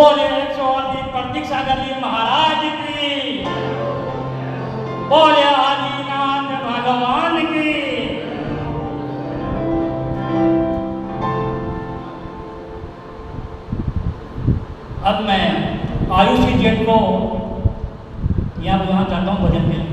बोले चौधरी प्रतीक्षा गली महाराज की, बोले आदिनाथ भगवान की। अब मैं आयुषी जैन को यहाँ बुलाना चाहता हूँ भजन के लिए।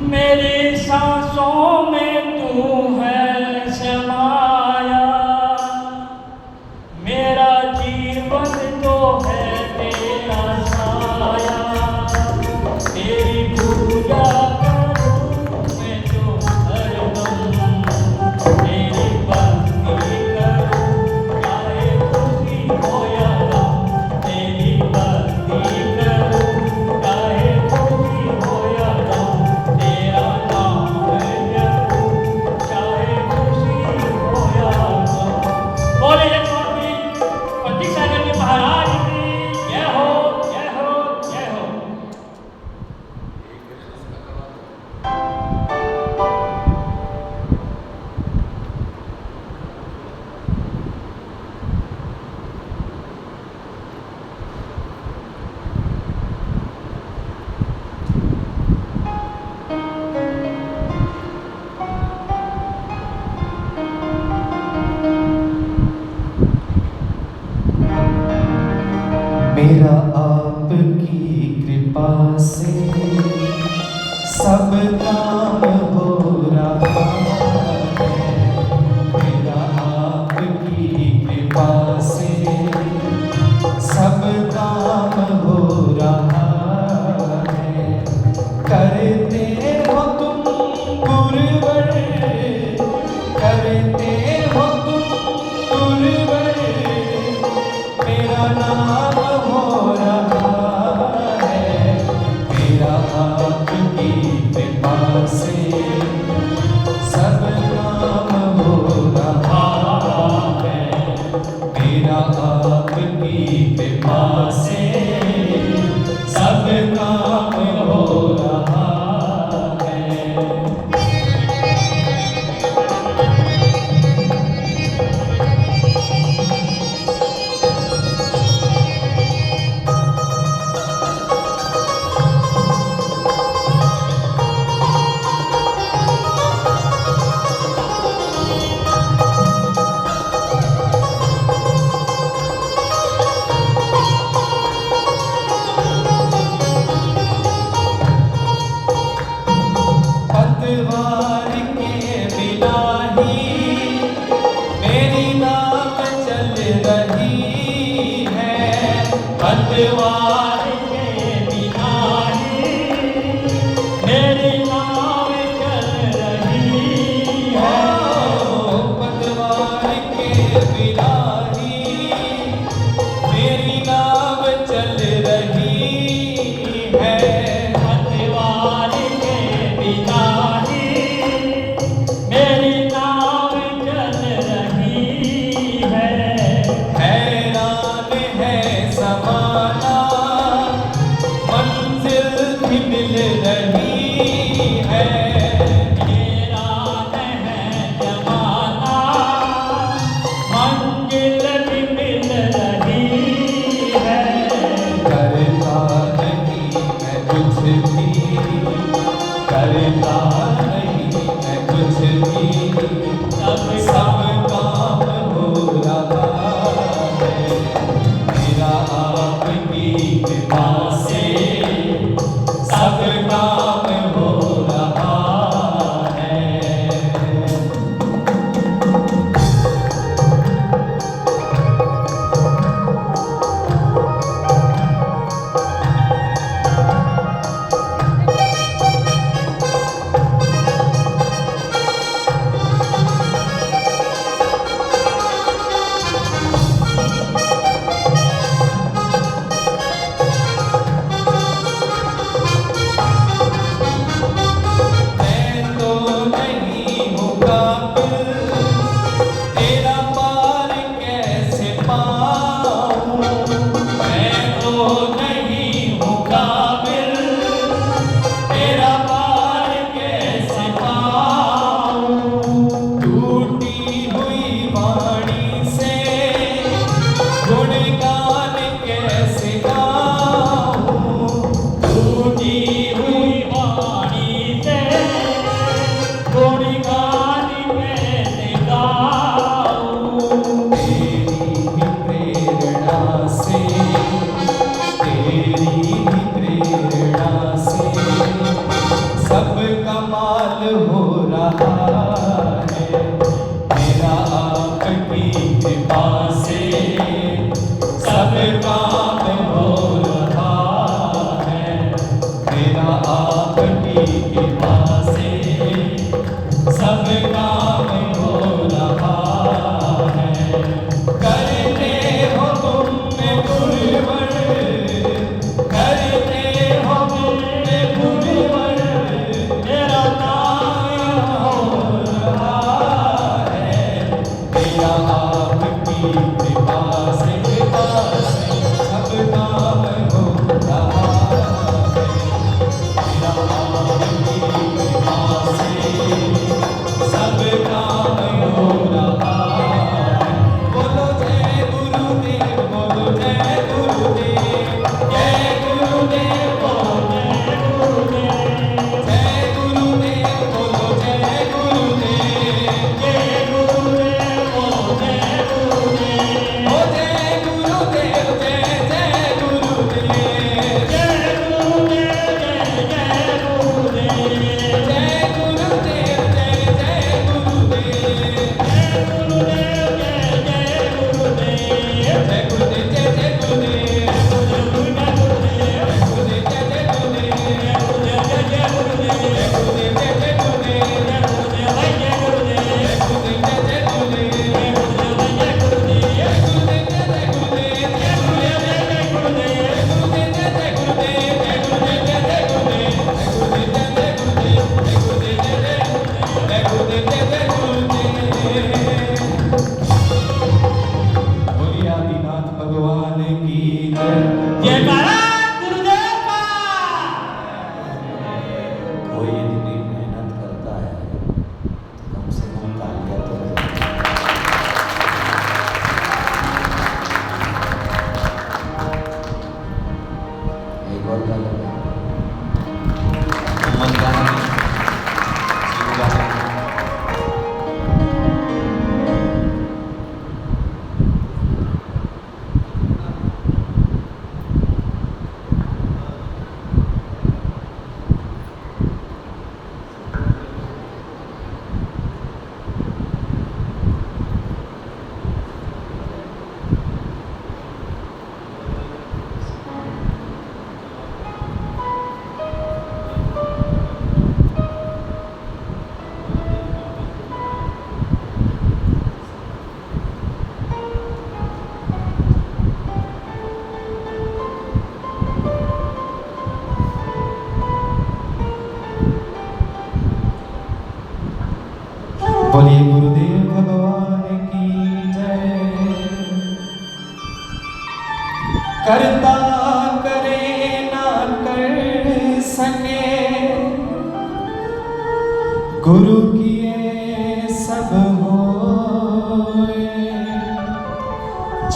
मेरी सांसों में तू है समाया, मेरा जीवन तो है तेरा साया। तेरी पूजा करूं मैं तो हरदम, तेरी भक्ति करूं चाहे खुशी हो या गम। तेरी भक्ति करूं चाहे खुशी हो या गम। तेरा नाम जपूं चाहे खुशी हो या गम। बोले चौधरी प्रतीक्षा गली महाराज की जय हो, जय हो, जय हो। मेरा आप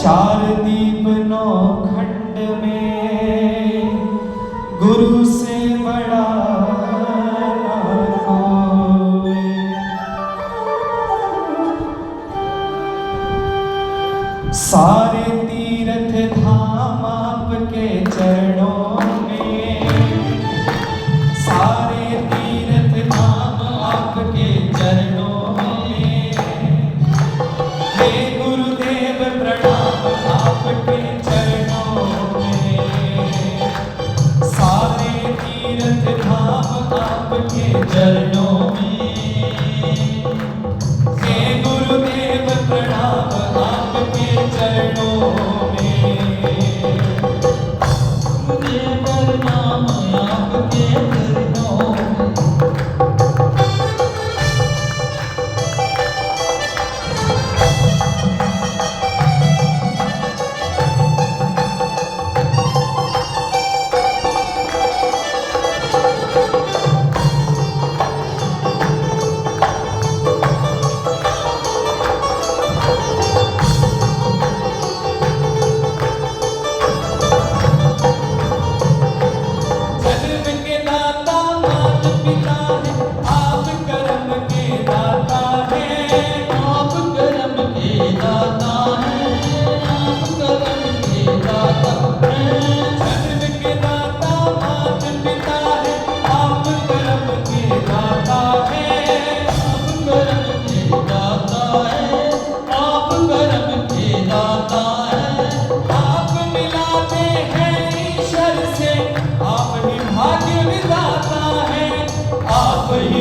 चार दीप नौ खंड में गुरु से बड़ा ना कोई। सारे तीर्थ धाम आपके चरणों में, सारे तीर्थ धाम आपके चरणों में। हे गुरुदेव प्रणाम आपके चरणों में, सारे तीर्थ धाम आपके चरणों में। हे गुरुदेव प्रणाम आपके चरणों में, गुरुदेव प्रणाम आपके चरणों में।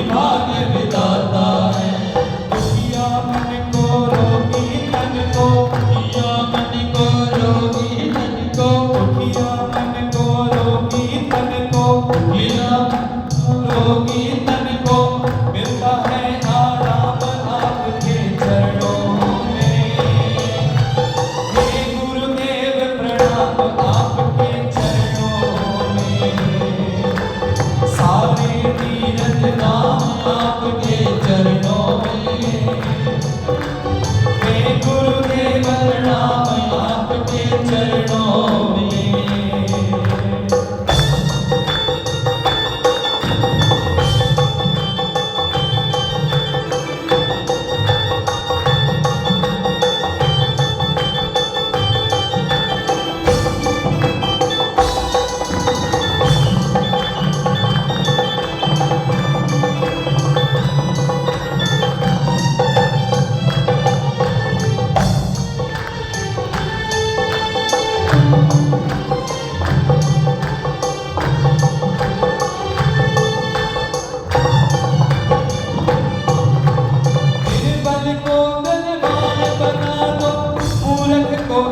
भाग्य विधाता है, दुखिया मन को रोगी तन को, दुखिया मन को रोगी तन को, दुखिया मन को रोगी तन को, दुखिया रोगी तन को मिलता है आराम आपके चरणों में। हे गुरुदेव प्रणाम आपके चरणों में, सारे तीर्थ धाम आपके चरणों में। हे गुरुदेव प्रणाम आपके चरणों में।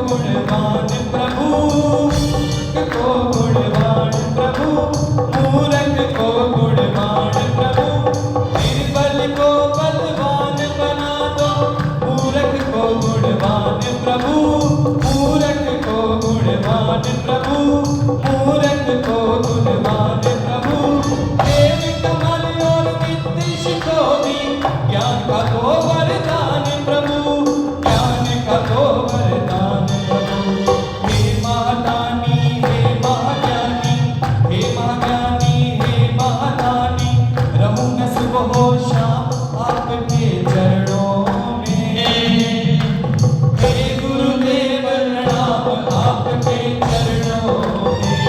गुणवान प्रभु को गुणवान प्रभु, मूरख को गुणवान प्रभु, निर्बल को बलवान बना दो। मूरख को गुणवान प्रभु, मूरख को गुणवान प्रभु, मूरख को गुणवान प्रभु। देव कमल और नीतिश को भी ज्ञान का दो वरदान प्रभु, ज्ञान का दो वरदान प्रभु। हे महादानी हे महाज्ञानी, हे महाज्ञानी हे महादानी, रहूं मैं सुबह हो शाम आपके चरणों में। हे गुरुदेव प्रणाम आपके चरणों में,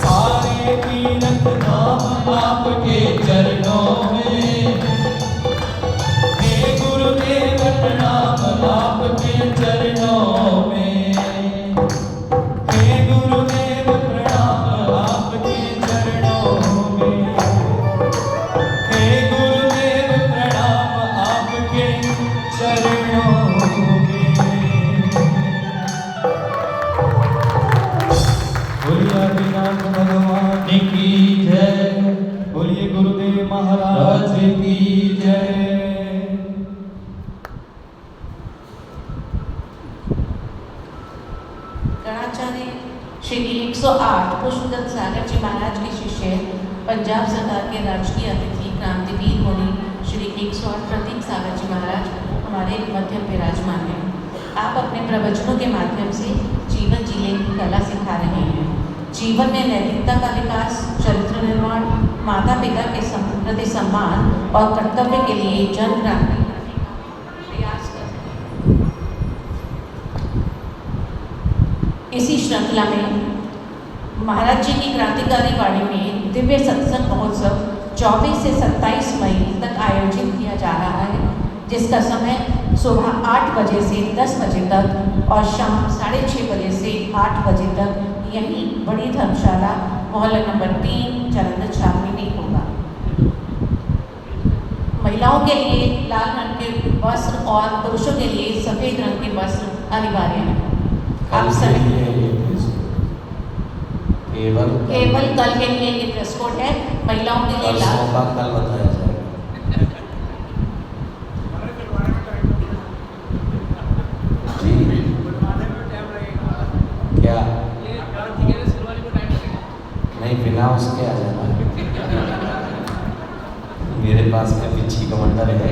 सारे तीर्थ धाम आपके चरणों में। हे गुरुदेव प्रणाम आपके चरणों में, हे गुरुदेव प्रणाम आपके चरणों में, हे गुरुदेव प्रणाम आपके चरणों में। बोलिए आदिनाथ भगवान की जय, बोलिए गुरुदेव महाराज की जय। गणाचार्य श्री 108 पुष्पदत्त सागर जी महाराज के शिष्य, पंजाब सरकार के राजकीय अतिथि क्रांतिवीर मुनि श्री 108 प्रतीक सागर जी महाराज हमारे मध्य विराजमान हैं। आप अपने प्रवचनों के माध्यम से जीवन जीने की कला सिखा रहे हैं। जीवन में नैतिकता का विकास, चरित्र निर्माण, माता पिता के प्रति सम्मान और कर्तव्य के लिए जन क्रांति करने का प्रयास कर रहे हैं। इसी श्रृंखला में महाराज जी की क्रांतिकारी वाणी में दिव्य सत्संग महोत्सव 24 से 27 मई तक आयोजित किया जा रहा है, जिसका समय सुबह 8 बजे से 10 बजे तक और शाम 6:30 बजे से 8 बजे तक यहीं बड़ी धर्मशाला मोहल्ला नंबर 3 जालंधर छावनी में होगा। महिलाओं के लिए लाल रंग के वस्त्र और पुरुषों के लिए सफ़ेद रंग के वस्त्र अनिवार्य है। आप सभी केवल कल के लिए ये ड्रेस कोड है। महिलाओं के लिए लाल, कल बताया जाएगा। जी क्या नहीं, बिना उसके आ जाना। मेरे पास का पिछी कमांडर है।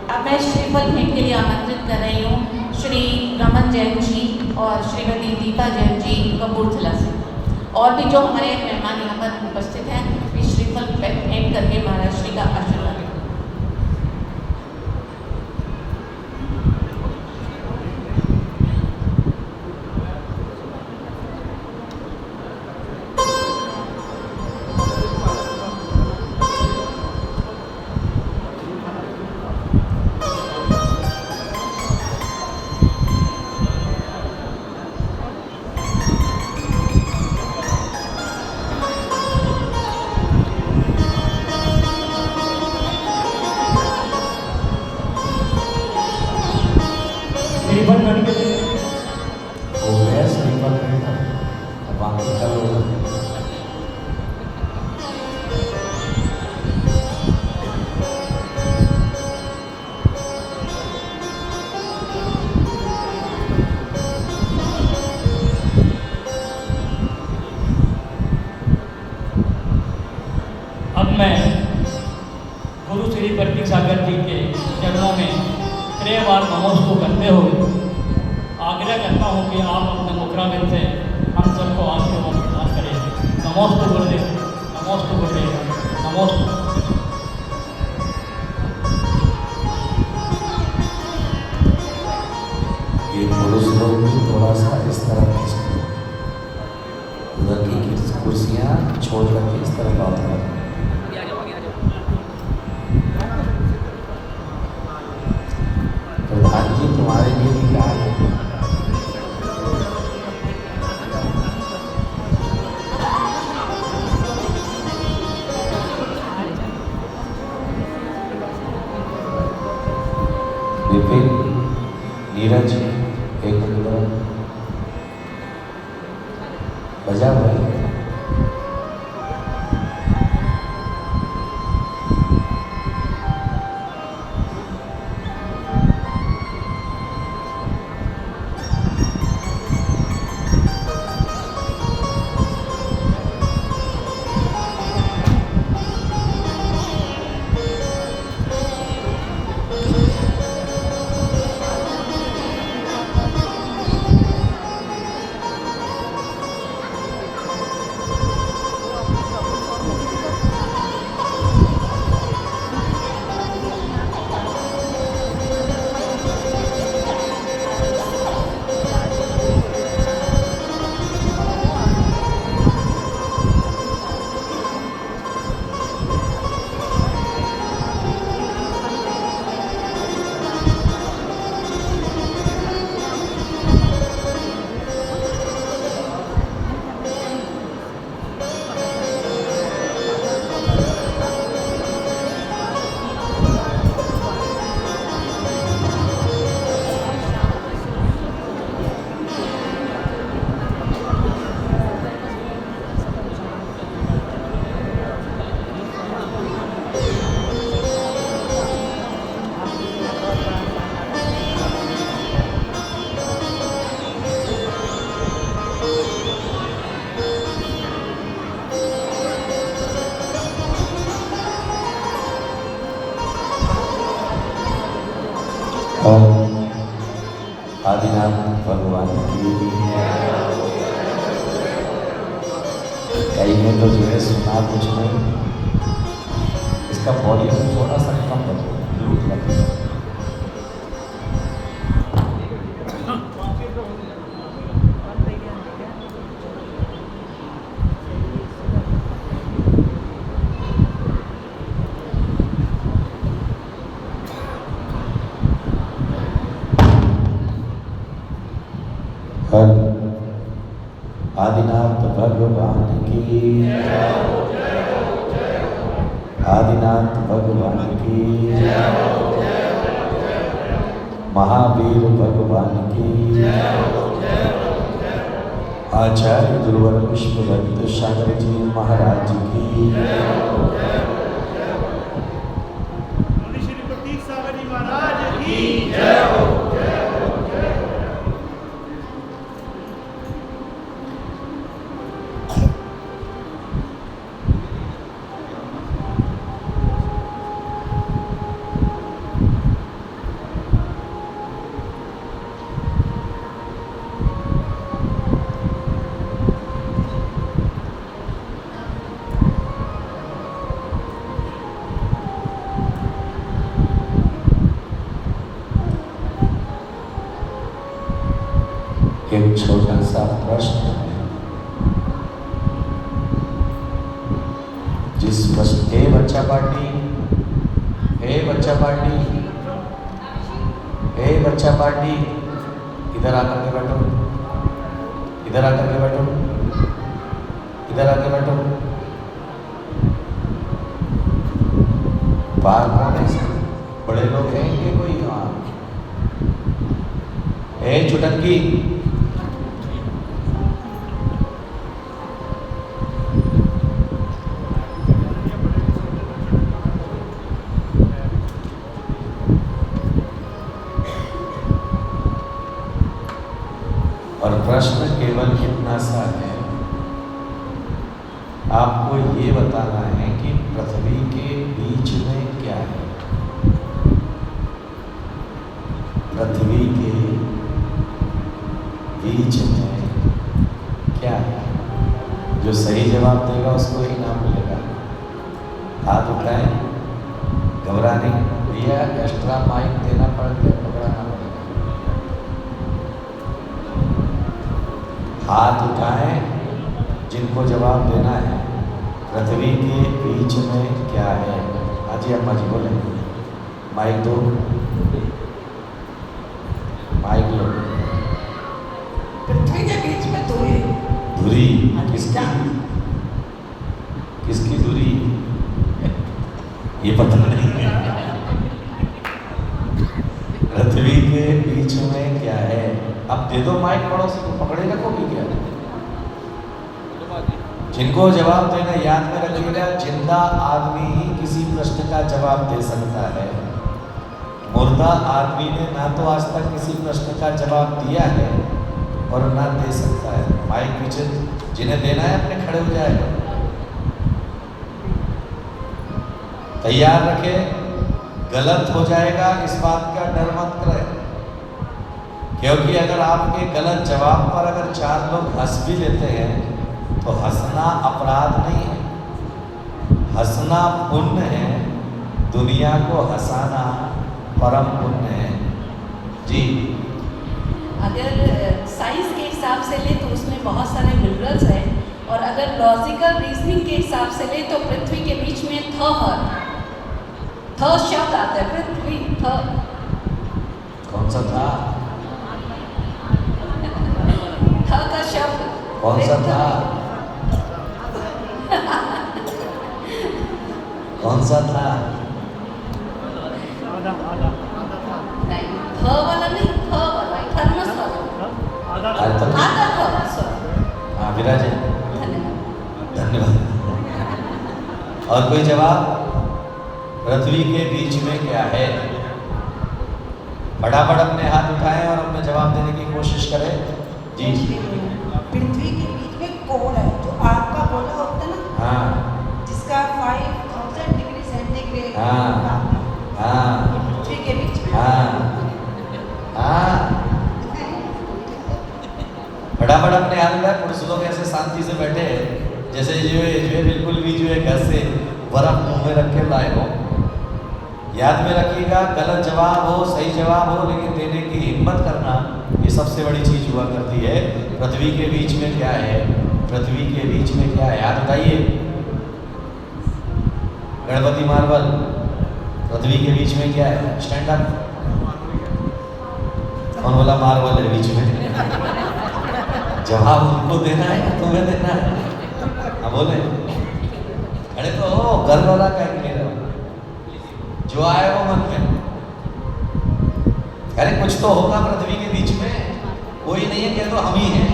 अब मैं श्रीफल भेंट के लिए आमंत्रित कर रही हूँ श्री रमन जैन जी और श्रीमती दीपा जैन जी कपूरथला से, और भी जो हमारे मेहमान यहाँ पर उपस्थित हैं, वे श्रीफल भेंट करके महाराज श्री का आशीर्वाद लें। श्रीफल बन के हो गया श्रीफल भेंट, अब बाकी कल होगा। अब मैं गुरु श्री प्रतीक सागर जी के चरणों में त्रयवार नमोस्तु करते हुए आग्रह करता हूँ कि आप अपने मुखराबिंद से हम सबको आशीर्वाद प्रदान करें। नमोस्तु गुरुदेव, नमोस्तु गुरुदेव, नमोस्तु। ये पुरुष लोग भी थोड़ा सा इस तरह खींचते, उधर की कुर्सियाँ छोड़ करके इस तरह बात करें। प्रधान जी तुम्हारे लिए भी क्या है? विपिन, नीरज, एक मिनट बजा भाई। और आदिनाथ भगवान की कई ने तो जो है सुना कुछ नहीं, इसका वॉल्यूम थोड़ा सा कम रखो, म्यूट रखो। आदिनाथ भगवान की, आदिनाथ भगवान की, महावीर भगवान की, आचार्य गुरुवर विश्व भक्त सागर जी महाराज की, श्री प्रतीक सागर जी महाराज की जय हो। एक छोटा सा प्रश्न है, जिस प्रश्न हे बच्चा पार्टी, हे बच्चा पार्टी, हे बच्चा पार्टी, इधर आकर के बैठो, इधर आकर के बैठो, इधर आकर बैठो। बाहर कौन है? बड़े लोग हैं कि कोई? हाँ, हे चुटकी, और प्रश्न केवल इतना सा है, आपको ये बताना है कि पृथ्वी के बीच में क्या है। पृथ्वी के बीच में क्या है? जो सही जवाब देगा उसको इनाम मिलेगा। हाथ उठाएं, घबरा नहीं भैया, एक्स्ट्रा माइक देना पड़ेगा, घबराना पड़ेगा। हाथ उठाएं जिनको जवाब देना है। पृथ्वी के बीच में क्या है? हाँ जी, अम्मा जी बोले, माइक दो, माइक लो। पृथ्वी के बीच में धुरी। धुरी किसकी? किसकी धुरी? ये पता नहीं है। पृथ्वी के बीच में क्या है? अब दे दो माइक पड़ोसी को, पकड़े रखोगे क्या? जिनको जवाब देना याद में रखिएगा, जिंदा आदमी ही किसी प्रश्न का जवाब दे सकता है। मुर्दा आदमी ने ना तो आज तक किसी प्रश्न का जवाब दिया है और ना दे सकता है। माइक पीछे जिन्हें देना है अपने खड़े हो जाएगा। तैयार रखें, गलत हो जाएगा इस बात का डर मत करें, क्योंकि अगर आपके गलत जवाब पर अगर 4 लोग हंस भी लेते हैं तो हंसना अपराध नहीं है, हंसना पुण्य है। दुनिया को हंसाना परम पुण्य है जी। अगर साइंस के हिसाब से ले तो उसमें बहुत सारे मिनरल्स हैं, और अगर लॉजिकल रीजनिंग के हिसाब से ले तो पृथ्वी के बीच में थ शब्द आता है। पृथ्वी थ कौन सा था? थ का शब्द कौन सा था? कौन सा था? नहीं, थ वाला नहीं, थ वाला थर्मस वाला आधा थ। सॉरी, हाँ विराज, धन्यवाद। धन्यवाद। और कोई जवाब? पृथ्वी के बीच में क्या है? फटाफट अपने हाथ उठाएं और अपने जवाब देने की कोशिश करें जी। पृथ्वी के बीच में कोण है, जो आग का गोला होता है ना, हाँ जिसका 5000 डिग्री सेंटीग्रेड हाँ हाँ पृथ्वी के बीच में। हाँ है पुरुष लोग ऐसे शांति से बैठे हैं जैसे जो है बिल्कुल भी जो है घर से बर्फ मुंह में रख के लाए हो। याद में रखिएगा, गलत जवाब हो सही जवाब हो लेकिन देने की हिम्मत करना ये सबसे बड़ी चीज हुआ करती है। पृथ्वी के बीच में क्या है, पृथ्वी के बीच में क्या है, याद बताइए। गणपति मार्बल, पृथ्वी के बीच में क्या है, स्टैंड अप। कौन बोला मार्बल है बीच में? जवाब उनको देना है या तुम्हें देना है? हाँ बोले। अरे तो गर्व वाला क्या नहीं रहा, जो आए वो मन में। अरे कुछ तो होगा पृथ्वी के बीच में, कोई नहीं है क्या, तो हम ही हैं।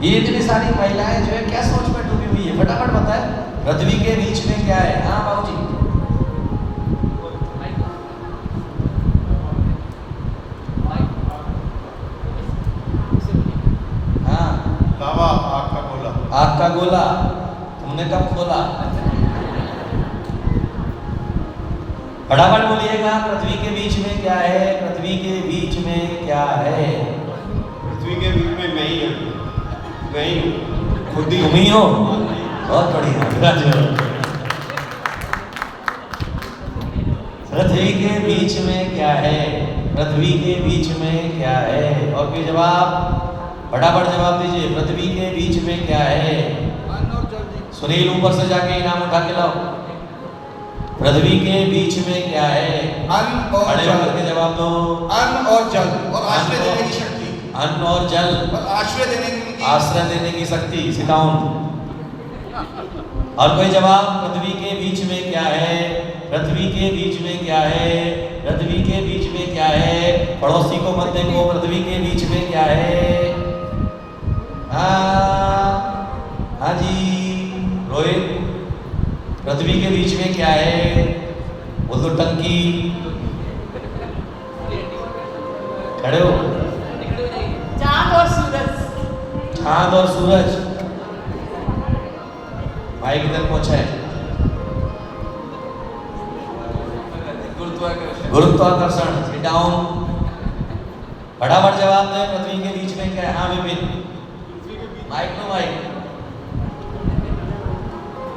ये इतनी सारी महिलाएं जो है क्या सोच में डूबी हुई है, फटाफट बताए पृथ्वी के बीच में क्या है। हाँ बाबूजी, लावा, आग का गोला। आग का गोला तुमने कब खोला? फटाफट बोलिएगा, पृथ्वी के बीच में क्या है, पृथ्वी के बीच में क्या है? पृथ्वी के बीच में मैं ही हूँ, मैं ही हूँ, खुद ही तुम ही हो, बहुत बढ़िया। पृथ्वी के बीच में क्या है, पृथ्वी के बीच में क्या है? और कोई जवाब? फटाफट जवाब दीजिए, पृथ्वी के बीच में क्या है? सुनील ऊपर से जाके इनाम उठा के लाओ। पृथ्वी के बीच में क्या है? अन्न और खड़े जल। होकर के जवाब दो। अन्न और जल और आश्रय देने की शक्ति। अन्न और जल और आश्रय देने की आश्रय देने की शक्ति। Sit down. और कोई जवाब? पृथ्वी के बीच में क्या है, पृथ्वी के बीच में क्या है, पृथ्वी के बीच में क्या है? पड़ोसी को मत देखो, पृथ्वी के बीच में क्या है? हाँ जी रोहित, पृथ्वी के बीच में क्या है? बोल दो टंकी। खड़े हो। चांद और सूरज। चांद और सूरज। भाई किधर पहुंचा है? गुरुत्वाकर्षण। Sit down. फटाफट जवाब दें, पृथ्वी के बीच में क्या है? हाँ विपिन, माइक नो माइक।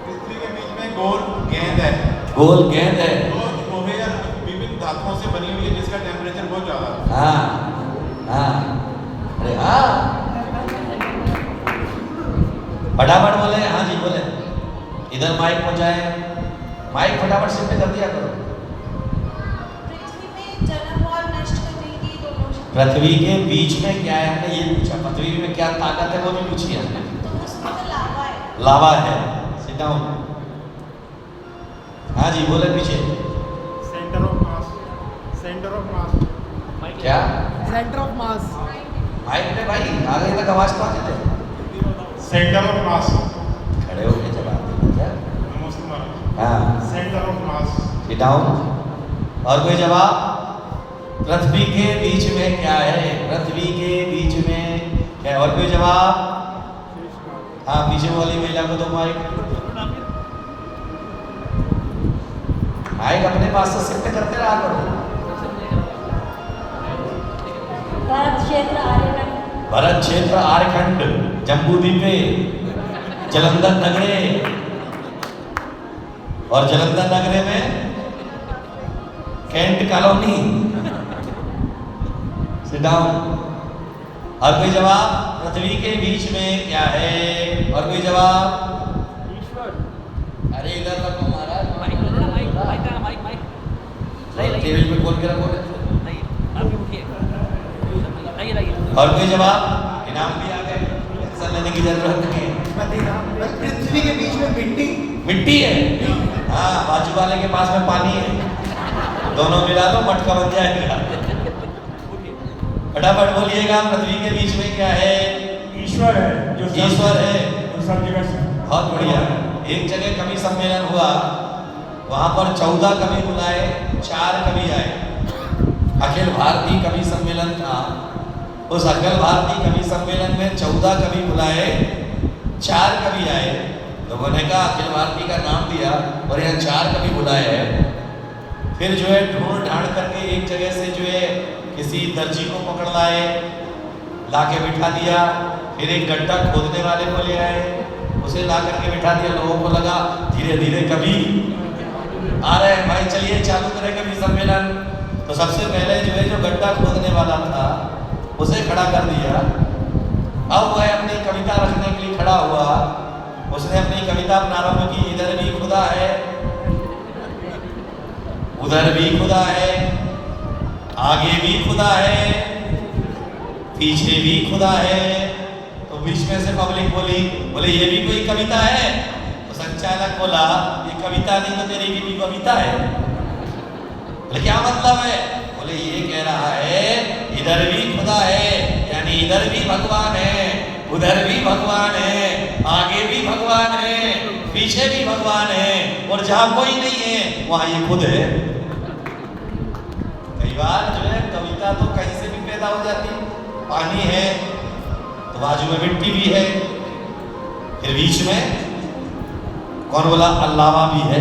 पृथ्वी के बीच में गोल गेंद है। गोल गेंद है। लोहे या विभिन्न धातुओं से बनी हुई है जिसका टेम्परेचर बहुत ज्यादा है। हाँ हाँ, अरे हाँ, फटाफट बोले। हाँ जी बोले, इधर माइक पहुंचाए, माइक फटाफट शिफ्ट कर दिया करो। पृथ्वी में जन्म और नष्ट करने की दोनों शक्ति। पृथ्वी के बीच में क्या है, हमने ये पूछा। पृथ्वी में क्या ताकत है वो भी पूछी हमने। तो उसमें तो लावा है। लावा है। Sit down. हाँ जी बोले पीछे। Centre of mass. Centre of mass. क्या? Centre of mass. माइक में भाई आगे तक आवाज पहुंचे थे। सेंटर ऑफ मास। खड़े होके जवाब देना। क्या? नमस्ते महाराज। हाँ, centre of mass. Sit down. और कोई जवाब? पृथ्वी के बीच में क्या है, पृथ्वी के बीच में क्या है? और कोई जवाब? हाँ, पीछे वाली महिला को दो माइक। माइक अपने पास से शिफ्ट करते रहा करो। भारत क्षेत्र आर्यखंड। भरत क्षेत्र आर्यखंड, जम्बू द्वीपे, जलंधर नगरे। और जलंधर नगरे में कैंट कॉलोनी। Sit down. और कोई जवाब? पृथ्वी के बीच में क्या है? और कोई जवाब? अरे इधर रखो महाराज, टेबल पे खोल के रखो। और कोई जवाब? इनाम भी आ गए, टेंशन लेने की जरूरत नहीं है। पृथ्वी के बीच में मिट्टी। मिट्टी है। हाँ, बाजू वाले के पास में पानी है, दोनों मिला लो मटका बन जाएगा। फटाफट बोलिएगा, पृथ्वी के बीच में क्या है? ईश्वर है जो ईश्वर है। सब जगह से। बहुत बढ़िया। एक जगह कवि सम्मेलन हुआ, वहां पर 14 कवि बुलाए, 4 कवि आए। अखिल भारतीय कवि सम्मेलन था। उस अखिल भारतीय कवि सम्मेलन में 14 कवि बुलाए, 4 कवि आए। लोगों ने कहा अखिल भारतीय का नाम दिया और यहाँ 4 कवि बुलाए हैं, फिर जो है ढूंढ ढांड करके एक जगह से जो है किसी दर्जी को पकड़ लाए, लाके बिठा दिया। फिर एक गड्ढा खोदने वाले को ले आए, उसे ला करके बिठा दिया। लोगों को लगा धीरे धीरे कभी आ रहे हैं भाई, चलिए चालू करें कभी सम्मेलन। तो सबसे पहले जो है जो गड्ढा खोदने वाला था उसे खड़ा कर दिया। अब वह अपनी कविता रखने के लिए खड़ा हुआ। उसने अपनी कविता प्रारंभ की, इधर भी खुदा है, उधर भी खुदा है, आगे भी खुदा है, पीछे भी खुदा है। तो बीच में से पब्लिक बोले ये भी कोई कविता है? तो संचालक बोला ये कविता नहीं तो तेरी भी कविता है। बोले क्या मतलब है? बोले ये कह रहा है इधर भी खुदा है, यानी इधर भी भगवान है, उधर भी भगवान है, आगे भी भगवान है, पीछे भी भगवान है, और जहां कोई नहीं है वहां ये खुद है। कई बार जो है कविता तो कहीं से भी पैदा हो जाती। पानी है तो बाजू में मिट्टी भी है, फिर बीच में कौन बोला अल्लावा भी है।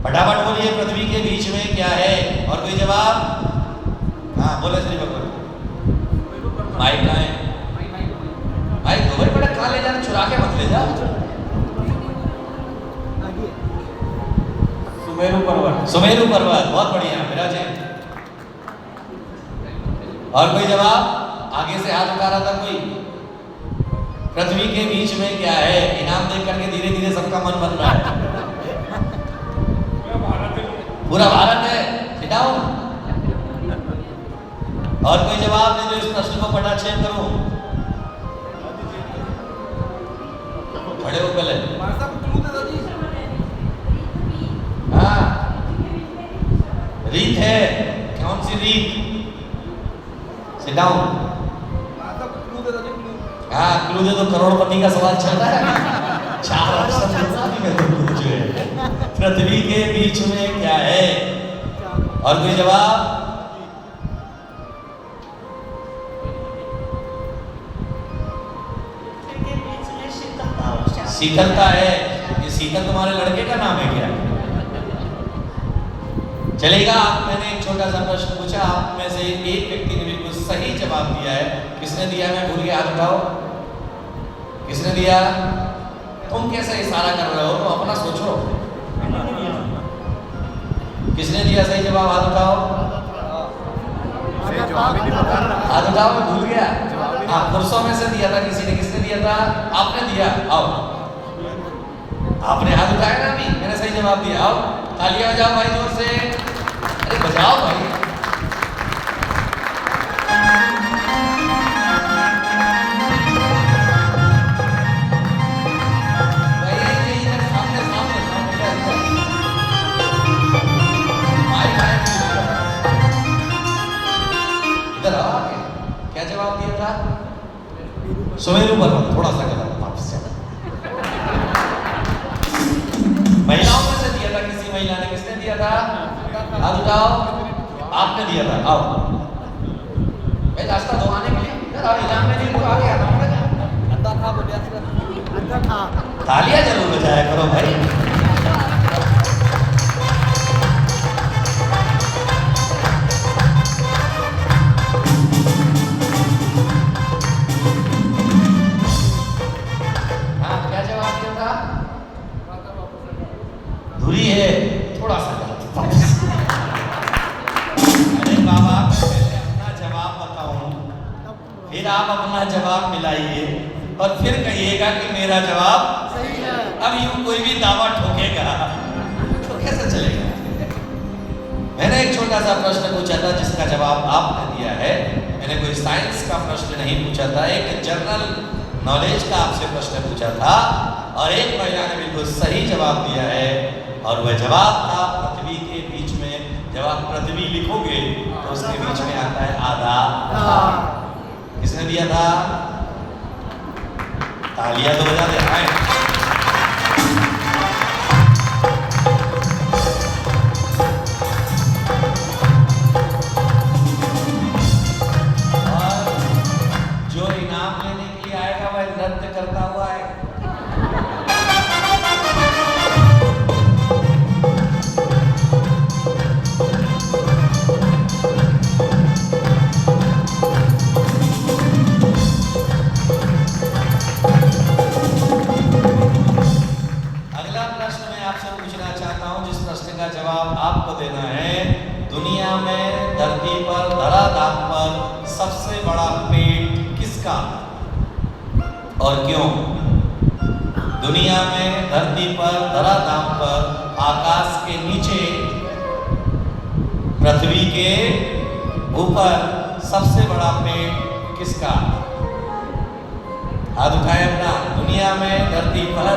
फटाफट बोलिए पृथ्वी के बीच में क्या है? और कोई जवाब? हाँ बोले श्री भगवान। माइक कहाँ है? माइक तो भाई बड़ा कहाँ ले जाना, चुरा के मत ले जा। सुमेरु पर्वत। सुमेरु पर्वत, बहुत बढ़िया मेरा जी। और कोई जवाब? आगे से हाथ उठा रहा था कोई। पृथ्वी के बीच में क्या है? इनाम देख करके धीरे धीरे सबका मन बन रहा है। पूरा भारत है। सिटाओ। और कोई जवाब नहीं जो इस प्रश्न को पटाक्षेप करूं? खड़े हो पहले। हाँ रीत है। कौन सी रीत? सिटाओ। हाँ क्लू दे तो करोड़पति का सवाल चल रहा है। 4 ऑप्शन में तो जो है पृथ्वी के बीच में क्या है? और कोई जवाब? शीतलता है। ये शीतल तुम्हारे लड़के का नाम है क्या? चलेगा। मैंने एक छोटा सा प्रश्न पूछा, आप में से एक व्यक्ति ने बिल्कुल सही जवाब दिया है। किसने दिया? मैं भूल गया, हाथ उठाओ। किसने दिया? तुम कैसे इशारा कर रहे हो? तो अपना सोचो। किसने दिया सही जवाब? हाथ उठाओ। हाथ उठाओ, मैं भूल गया। आप पुरुषों में से दिया था किसी ने। किसने दिया था? आपने दिया। आओ, आपने हाथ उठाया ना अभी, मैंने सही जवाब दिया। आओ तालियां बजाओ भाई जोर से। अरे बजाओ भाई। इधर आओ आगे। क्या जवाब दिया था? सुमेरु पर्वत। थोड़ा सा गलत, वापस चलो। महिलाओं में से दिया था किसी महिला ने। किसने दिया था? हाथ उठाओ। आपने दिया था। आओ भाई, रास्ता धोने के लिए इधर आओ। इलाम में नहीं तो आगे आता हूँ। तालियां जरूर बजाया करो भाई। हाँ क्या जवाब दिया था? धुरी है। थोड़ा सा गलत। अरे बाबा पहले अपना जवाब बताऊं, फिर आप अपना जवाब मिलाइए और फिर कहिएगा कि मेरा जवाब सही है। अब यूं कोई भी दावा ठोकेगा तो कैसे चलेगा? मैंने एक छोटा सा प्रश्न पूछा था जिसका जवाब आपने दिया है। मैंने कोई साइंस का प्रश्न नहीं पूछा था, एक जनरल नॉलेज का आपसे प्रश्न पूछा था और एक महिला ने बिल्कुल सही जवाब दिया है। और वह जवाब था पृथ्वी के बीच में। जब आप पृथ्वी लिखोगे तो उसके बीच में आता है आधा। किसने दिया था? तालियां तो बजा दे भाई। और जो इनाम लेने के लिए आएगा वह नृत्य करता हुआ है। और क्यों? दुनिया में धरती पर, धराधाम पर, आकाश के नीचे, पृथ्वी के ऊपर सबसे बड़ा पेड़ किसका? हाथ उठाए अपना। दुनिया में, धरती पर,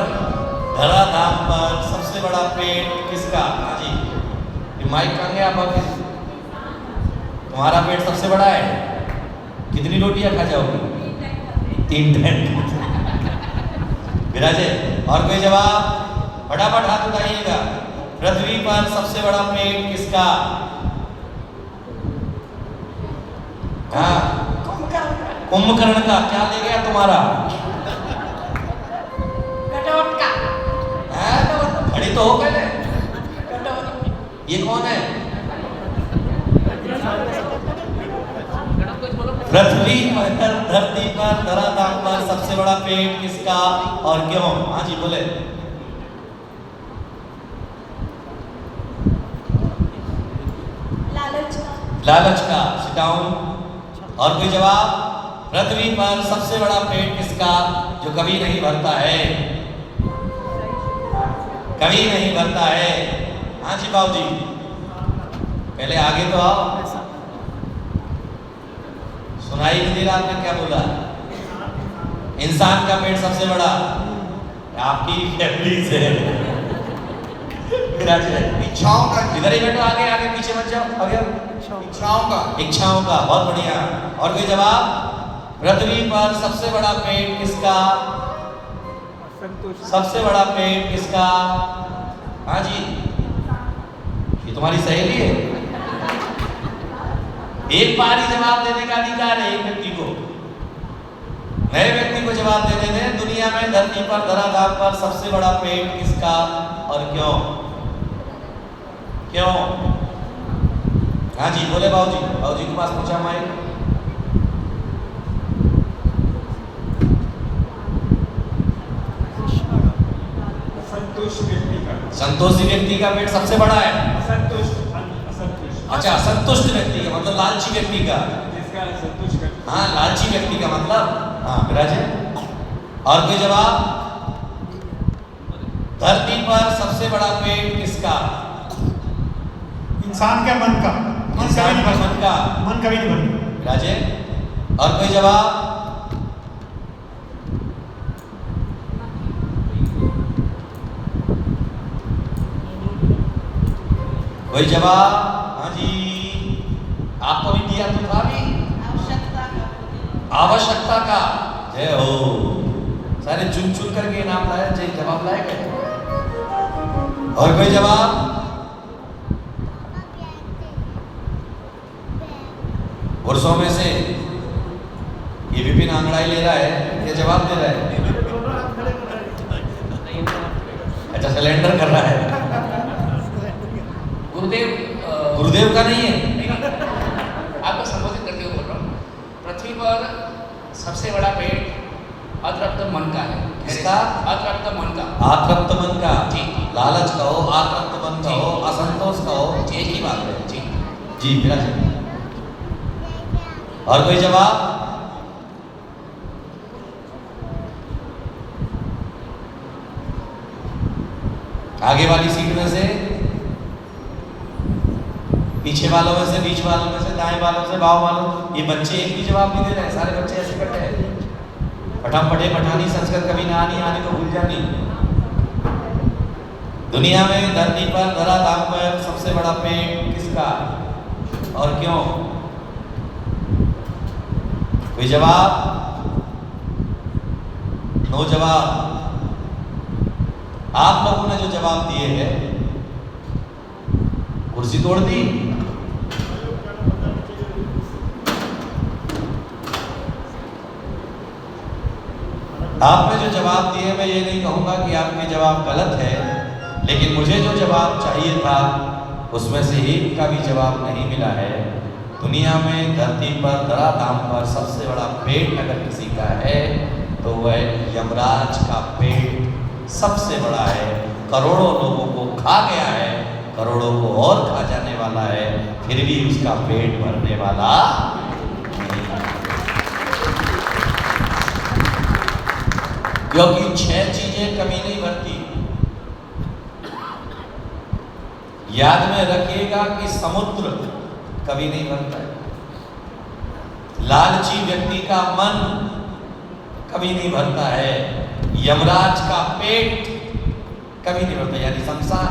धराधाम पर सबसे बड़ा पेड़ किसका? हाँ जी, ये माइक कहाँ गया आप? तुम्हारा पेड़ सबसे बड़ा है? कितनी रोटियां खा जाओगी? 3 टाइम। विराजे, और कोई जवाब? फटाफट हाथ उठाइएगा। पृथ्वी पर सबसे बड़ा पेड़ किसका? हाँ, कुंभकर्ण का। क्या ले गया तुम्हारा? गडोट का। खड़ी तो हो पहले। ये कौन है? पृथ्वी पर, धरती पर, धराधाम पर सबसे बड़ा पेड़ किसका और क्यों? हाँ जी बोले। लालच का। लालच का। Sit down. और कोई जवाब? पृथ्वी पर सबसे बड़ा पेड़ किसका जो कभी नहीं भरता है? कभी नहीं भरता है। हाँ जी बाबूजी, पहले आगे तो आओ। सुनाई नहीं दे रहा आपने क्या बोला? इंसान का पेड़ सबसे बड़ा। आपकी फैमिली से इच्छाओं का। इधर ही बैठो, आगे आगे, पीछे मत जाओ। आगे इच्छाओं का। इच्छाओं का, बहुत बढ़िया। और कोई जवाब? पृथ्वी पर सबसे बड़ा पेड़ किसका? सबसे बड़ा पेड़ किसका? हाँ जी, ये तुम्हारी सहेली है। एक बार ही जवाब देने का अधिकार है एक व्यक्ति को। नए व्यक्ति को जवाब देने दें। दुनिया में, धरती पर, धराधाम पर सबसे बड़ा पेड़ किसका और क्यों? क्यों? हाँ जी बोले बाबूजी। बाबूजी के पास पूछा माइक। संतोषी व्यक्ति का पेट सबसे बड़ा है। अच्छा, असंतुष्ट व्यक्ति का मतलब लालची व्यक्ति का। हाँ, लालची व्यक्ति का मतलब। हाँ विराजे। और कोई जवाब? धरती पर सबसे बड़ा पेड़ किसका? इंसान के मन का। इंसान का मन का। मन कभी नहीं बनता। विराजे। और कोई जवाब? कोई जवाब? हाँ जी, आपको भी दिया तो था भी। आवश्यकता का। जय हो। सारे चुन चुन करके नाम लाया, जय जवाब लाए गए। और कोई जवाब? पुरुषों में से ये विपिन आंगड़ाई ले रहा है, ये जवाब दे रहा है। अच्छा, सिलेंडर कर रहा है। गुरुदेव का नहीं है। आपको संबोधित करते हुए बोल रहा हूँ। पृथ्वी पर सबसे बड़ा पेड़ अतृप्त मन का है। किसका? अतृप्त मन का। आतृप्त मन का। जी। लालच का हो, आतृप्त मन का हो, असंतोष का हो, एक ही बात है। जी जी विराज। और कोई जवाब? आगे वाली सीट में से, पीछे वालों में से, बीच वालों में से, दाएं वालों से, बाव वालों। ये बच्चे एक भी जवाब नहीं दे रहे हैं। सारे बच्चे ऐसे करते हैं। पठम पढ़े पठानी, संस्कृत कभी ना आनी, आने को भूल जानी। दुनिया में, धरती पर, धराधाम पर सबसे बड़ा पेड़ किसका और क्यों? कोई जवाब? नो जवाब। आप लोगों ने जो जवाब दिए हैं, कुर्सी तोड़ दी। आपने जो जवाब दिए, मैं ये नहीं कहूंगा कि आपके जवाब गलत है, लेकिन मुझे जो जवाब चाहिए था उसमें से एक का भी जवाब नहीं मिला है। दुनिया में, धरती पर, धराधाम पर सबसे बड़ा पेट अगर किसी का है तो वह यमराज का पेट सबसे बड़ा है। करोड़ों लोगों को खा गया है, करोड़ों को और खा जाने वाला है, फिर भी उसका पेट भरने वाला नहीं। क्योंकि 6 चीजें कभी नहीं भरती। याद में रखिएगा कि समुद्र कभी नहीं भरता है, लालची व्यक्ति का मन कभी नहीं भरता है, यमराज का पेट कभी नहीं भरता, यानी संसार।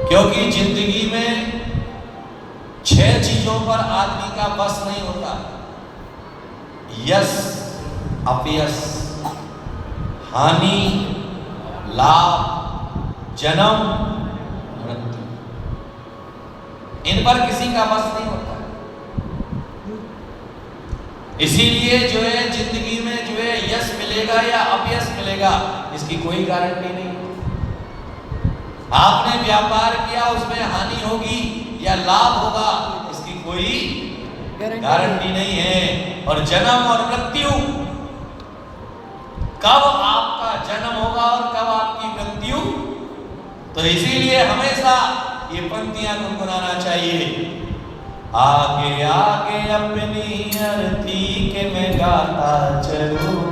क्योंकि जिंदगी में 6 चीजों पर आदमी का बस नहीं होता, यश अपयश, हानि लाभ, जन्म मृत्यु, इन पर किसी का बस नहीं होता। इसीलिए जो है जिंदगी में जो है यश मिलेगा या अपयश मिलेगा इसकी कोई गारंटी नहीं। आपने व्यापार किया उसमें हानि होगी या लाभ होगा इसकी कोई गारंटी नहीं है। और जन्म और मृत्यु, कब आपका जन्म होगा और कब आपकी मृत्यु, तो इसीलिए हमेशा ये पंक्तियां गुनगुनाना चाहिए। आगे आगे अपनी अर्थी के मैं गाता चलूं,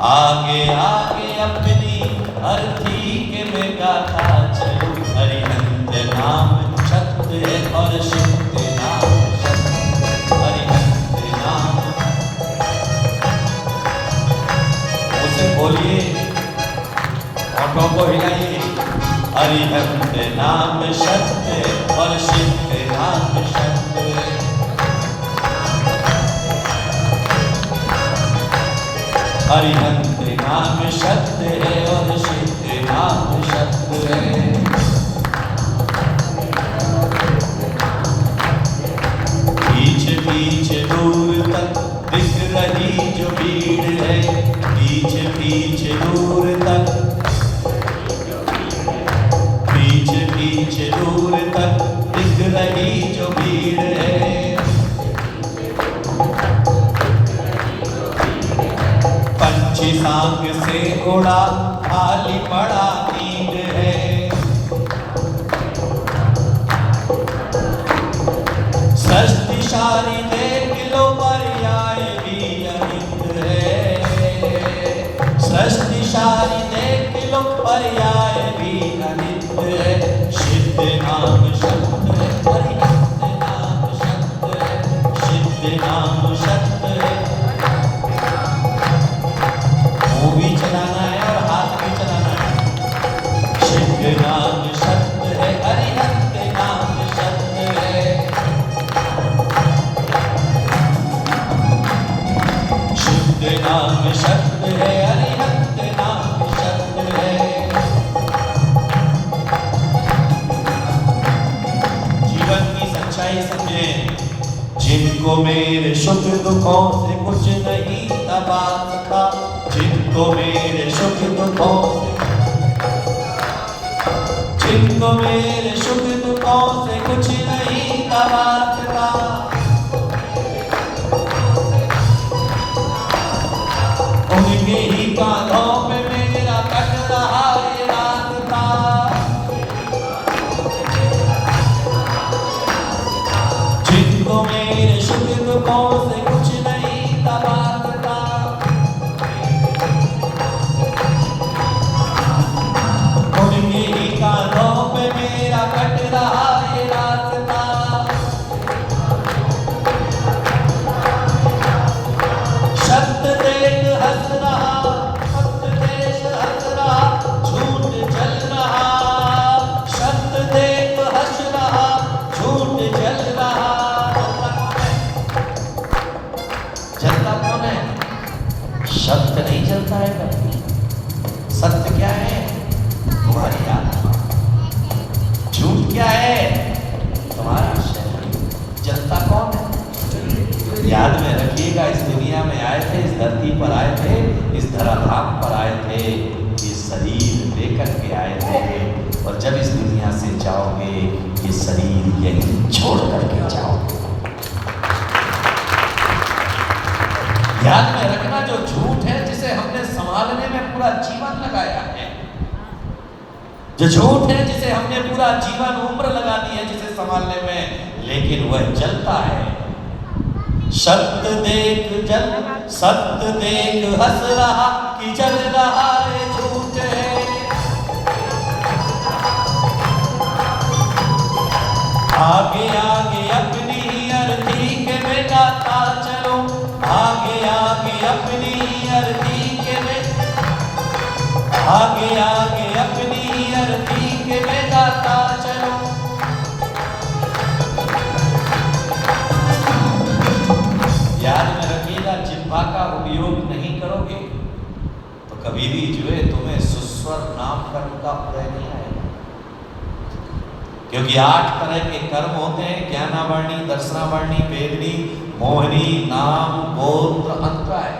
आगे आगे अपनी अर्थी के मैं गाता चलूं। हरिहंत नाम सत्य और शिव नाम सत्य, हरिहंत नाम। उसे बोलिए, ऑटो को हिलाइए। हरिहंत नाम सत्य और शिव नाम सत्य। हरिहंत नाम सत्य है और शिव नाम सत्य है। पीछे पीछे दूर तक दिख रही जो भीड़ है, पीछे पीछे दूर तक, पीछे पीछे दूर तक दिख रही जो भीड़ है। पंछी सांग से उड़ा खाली पड़ा नींद है। सृष्टि सारी देख लो पर्याय भी अनित है। सृष्टि सारी देख लो पर्याय भी अनित है। सिद्ध नाम सत्य है, हरिहंत नाम सत्य है, सिद्ध नाम सत्य है। मुंह भी चलाना है और हाथ भी चलाना है। सिद्ध नाम सत्य है, हरिहंत नाम सत्य है। सिद्ध नाम सत्य है, हरिहंत नाम सत्य है। जीवन की सच्चाई समझें। जिनको मेरे सुख दुखों से कुछ नहीं दबा सका, जिनको मेरे सुख दुखों से, जिनको मेरे सुख दुखों से कुछ नहीं दबा सका, उनके ही कांधों पे मेरा कट रहा ये रास्ता। जिनको मेरे सुख दुखों से कुछ नहीं दबा सका, उनके ही कांधों पे मेरा कट रहा ये रास्ता। सत्य देख हंस रहा, सत्य देश हंस रहा, झूठ जल रहा। सत्य देख हंस रहा, झूठ जल रहा। जलता कौन है? सत्य नहीं जलता है कभी। सत्य क्या है? तुम्हारी आत्मा। झूठ क्या है? तुम्हारा शरीर। जलता कौन है? याद में रखिएगा, इस दुनिया में आए थे, इस धरती पर आए थे, इस धराधाम पर आए थे, ये शरीर लेकर के आए थे। और जब इस दुनिया से जाओगे ये शरीर यहीं छोड़ करके जाओगे। याद में रखना, जो झूठ है जिसे हमने संभालने में पूरा जीवन लगाया है, जो झूठ है जिसे हमने पूरा जीवन उम्र लगा दी है जिसे संभालने में, लेकिन वह जलता है। सत्य देख जल सत्य देख हंस रहा कि जल रहा है झूठ है। आगे आगे अपनी अर्थी के में गाता चलो, आगे आगे अपनी अर्थी के में, आगे आगे अपनी अर्थी के में गाता चलो। याद में रखिएगा, जिह्वा का उपयोग नहीं करोगे तो कभी भी जो है तुम्हें सुस्वर नाम कर्म का उदय नहीं आएगा। क्योंकि 8 तरह के कर्म होते हैं, ज्ञानावर्णी, दर्शनावर्णी, वेदनी, मोहिनी, नाम, गोत्र, अंतराय।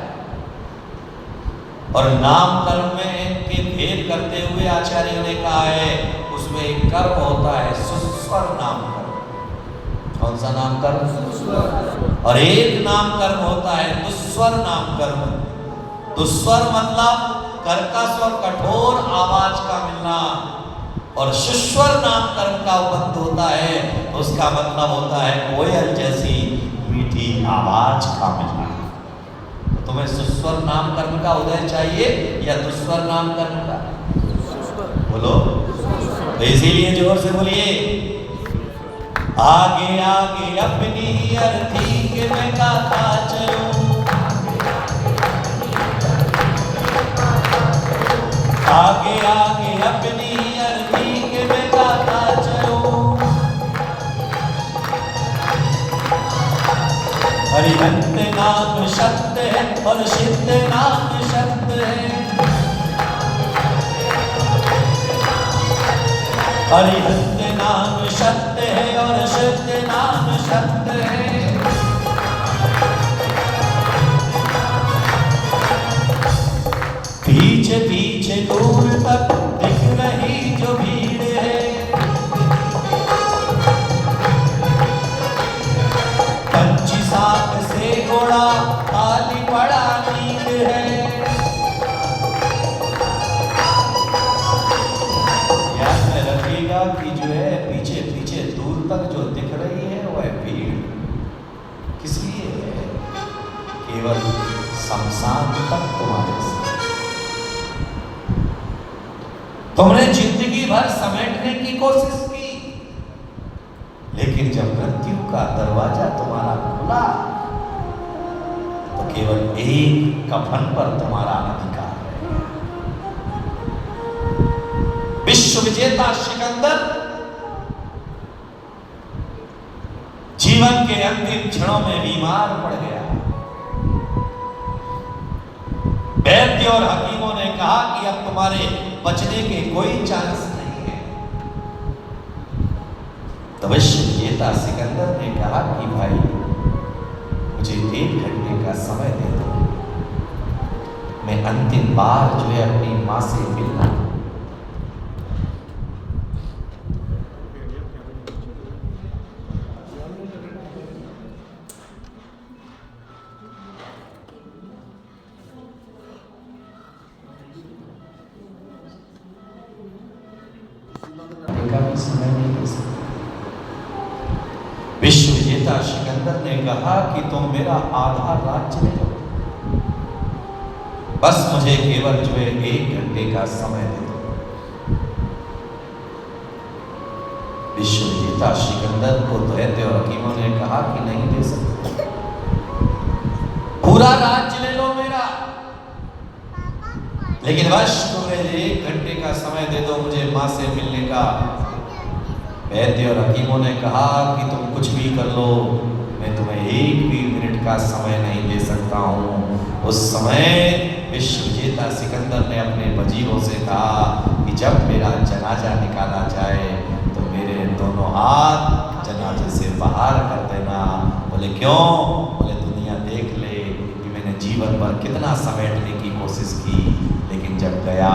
और नाम कर्म में के भेद करते हुए आचार्यों ने कहा है, उसमें एक कर्म होता है सुस्वर नाम कर्म। कौन सा नाम कर्म? और एक नाम कर्म होता है दुस्वर नाम कर्म। दुस्वर मतलब कर्कश और कठोर आवाज का मिलना, और सुस्वर नाम कर्म का उपबंध होता है, तो उसका मतलब होता है कोयल जैसी मीठी आवाज का मिलना। तो तुम्हें सुस्वर नाम कर्म का उदय चाहिए या दुस्वर नाम कर्म का? बोलो। तो इसीलिए जोर से बोलिए, आगे आगे अपनी अर्थी के में गाता चलो, आगे आगे अपनी अर्थी के में गाता चलो। हरिहंत नाम सत्य है और सिद्ध नाम सत्य है। हरिहंत नाम सत्य है और सिद्ध नाम सत्य है। पीछे पीछे दूर तक दिख रही जो भीड़ है, पंछी साथ से घोड़ा खाली पड़ा नींद है। याद में रखिएगा कि जो है पीछे पीछे दूर तक जो दिख रही है वह भीड़ किस लिए है? केवल शमशान तक तुम्हारे साथ। तुमने जिंदगी भर समेटने की कोशिश की, लेकिन जब मृत्यु का दरवाजा तुम्हारा खुला तो केवल एक कफन पर तुम्हारा अधिकार है। विश्व विजेता सिकंदर जीवन के अंतिम क्षणों में बीमार पड़ गया। वैद्य और हकीमों ने कहा कि अब तुम्हारे बचने के कोई चांस नहीं है। तो विश्व विजेता सिकंदर ने कहा कि भाई मुझे 1 घंटे का समय दे दो, मैं अंतिम बार जो है अपनी मां से मिलना। विश्व विजेता सिकंदर ने कहा कि तुम मेरा आधा राज्य ले लो, बस मुझे केवल जो है 1 घंटे का समय दे दो। विश्व विजेता सिकंदर को दैत्य और हकीमों ने कहा कि नहीं दे सकते, पूरा राज्य ले लो मेरा, लेकिन बस तुम्हें 1 घंटे का समय दे दो मुझे मां से मिलने का। वैद्य और हकीमों ने कहा कि तुम कुछ भी कर लो, मैं तुम्हें 1 भी मिनट का समय नहीं दे सकता हूँ। उस समय विश्व विजेता सिकंदर ने अपने वजीरों से कहा कि जब मेरा जनाजा निकाला जाए तो मेरे दोनों हाथ जनाजे से बाहर कर देना। बोले क्यों? बोले दुनिया देख ले कि मैंने जीवन भर कितना समेटने की कोशिश की, लेकिन जब गया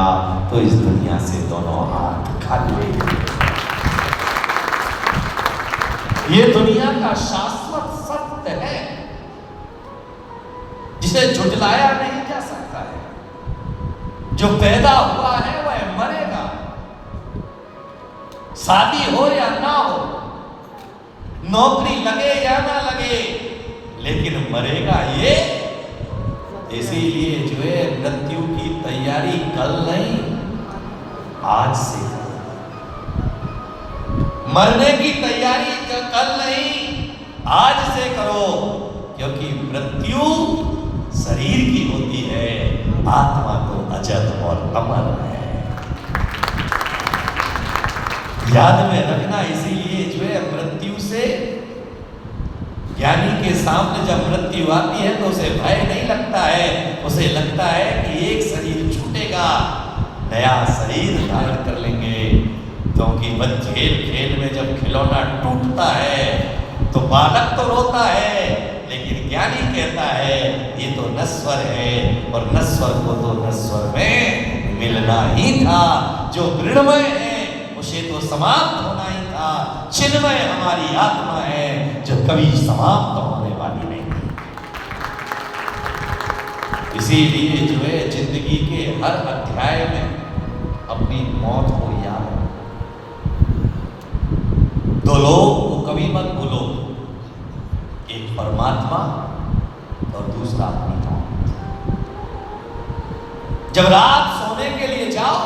तो इस दुनिया से दोनों हाथ खाली। ये दुनिया का शाश्वत सत्य है जिसे झुठलाया नहीं जा सकता है। जो पैदा हुआ है वह मरेगा, शादी हो या ना हो, नौकरी लगे या ना लगे, लेकिन मरेगा ये। इसीलिए जो है मृत्यु की तैयारी कल नहीं आज से करो। मरने की तैयारी कल नहीं आज से करो, क्योंकि मृत्यु शरीर की होती है, आत्मा तो अजर और अमर है। याद में रखना। इसीलिए जो है मृत्यु से, ज्ञानी के सामने जब मृत्यु आती है तो उसे भय नहीं लगता है, उसे लगता है कि एक शरीर छूटेगा, नया शरीर धारण कर लेंगे। क्योंकि बच्चे खेल खेल में जब खिलौना टूटता है तो बालक तो रोता है, लेकिन ज्ञानी कहता है ये तो नश्वर है, और नश्वर को तो नश्वर में मिलना ही था। जो मृण्मय है उसे तो समाप्त होना ही था। चिन्मय हमारी आत्मा है जो कभी समाप्त होने वाली नहीं। इसीलिए जो है जिंदगी के हर अध्याय में अपनी मौत को याद रखो। दो लोग को कभी मत भूलो, एक परमात्मा और दूसरा अपनी मौत। जब रात सोने के लिए जाओ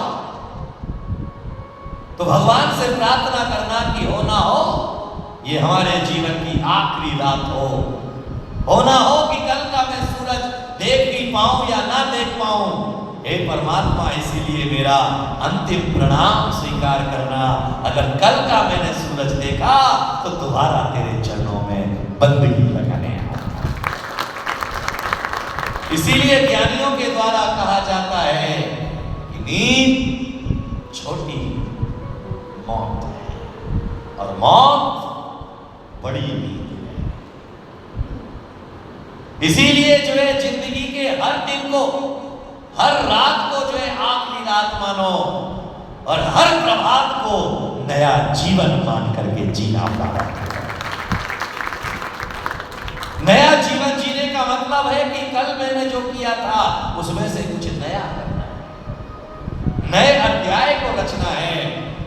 तो भगवान से प्रार्थना करना कि हो ना हो ये हमारे जीवन की आखिरी रात हो ना हो कि कल का मैं सूरज देख भी पाऊं या ना देख पाऊं। हे परमात्मा, इसीलिए मेरा अंतिम प्रणाम स्वीकार करना। अगर कल का मैंने सूरज देखा तो दोबारा तेरे चरणों में बंदगी लगाने आऊंगा। इसीलिए ज्ञानियों के द्वारा कहा जाता है कि नींद छोटी, मौत है, और मौत बड़ी नींद है। इसीलिए जो है जिंदगी के हर दिन को, हर रात को जो है आखिरी रात मानो, और हर प्रभात को नया जीवन मान करके जीना पड़ा। नया जीवन जीने का मतलब है कि कल मैंने जो किया था उसमें से कुछ नया करना है, नए अध्याय को रचना है।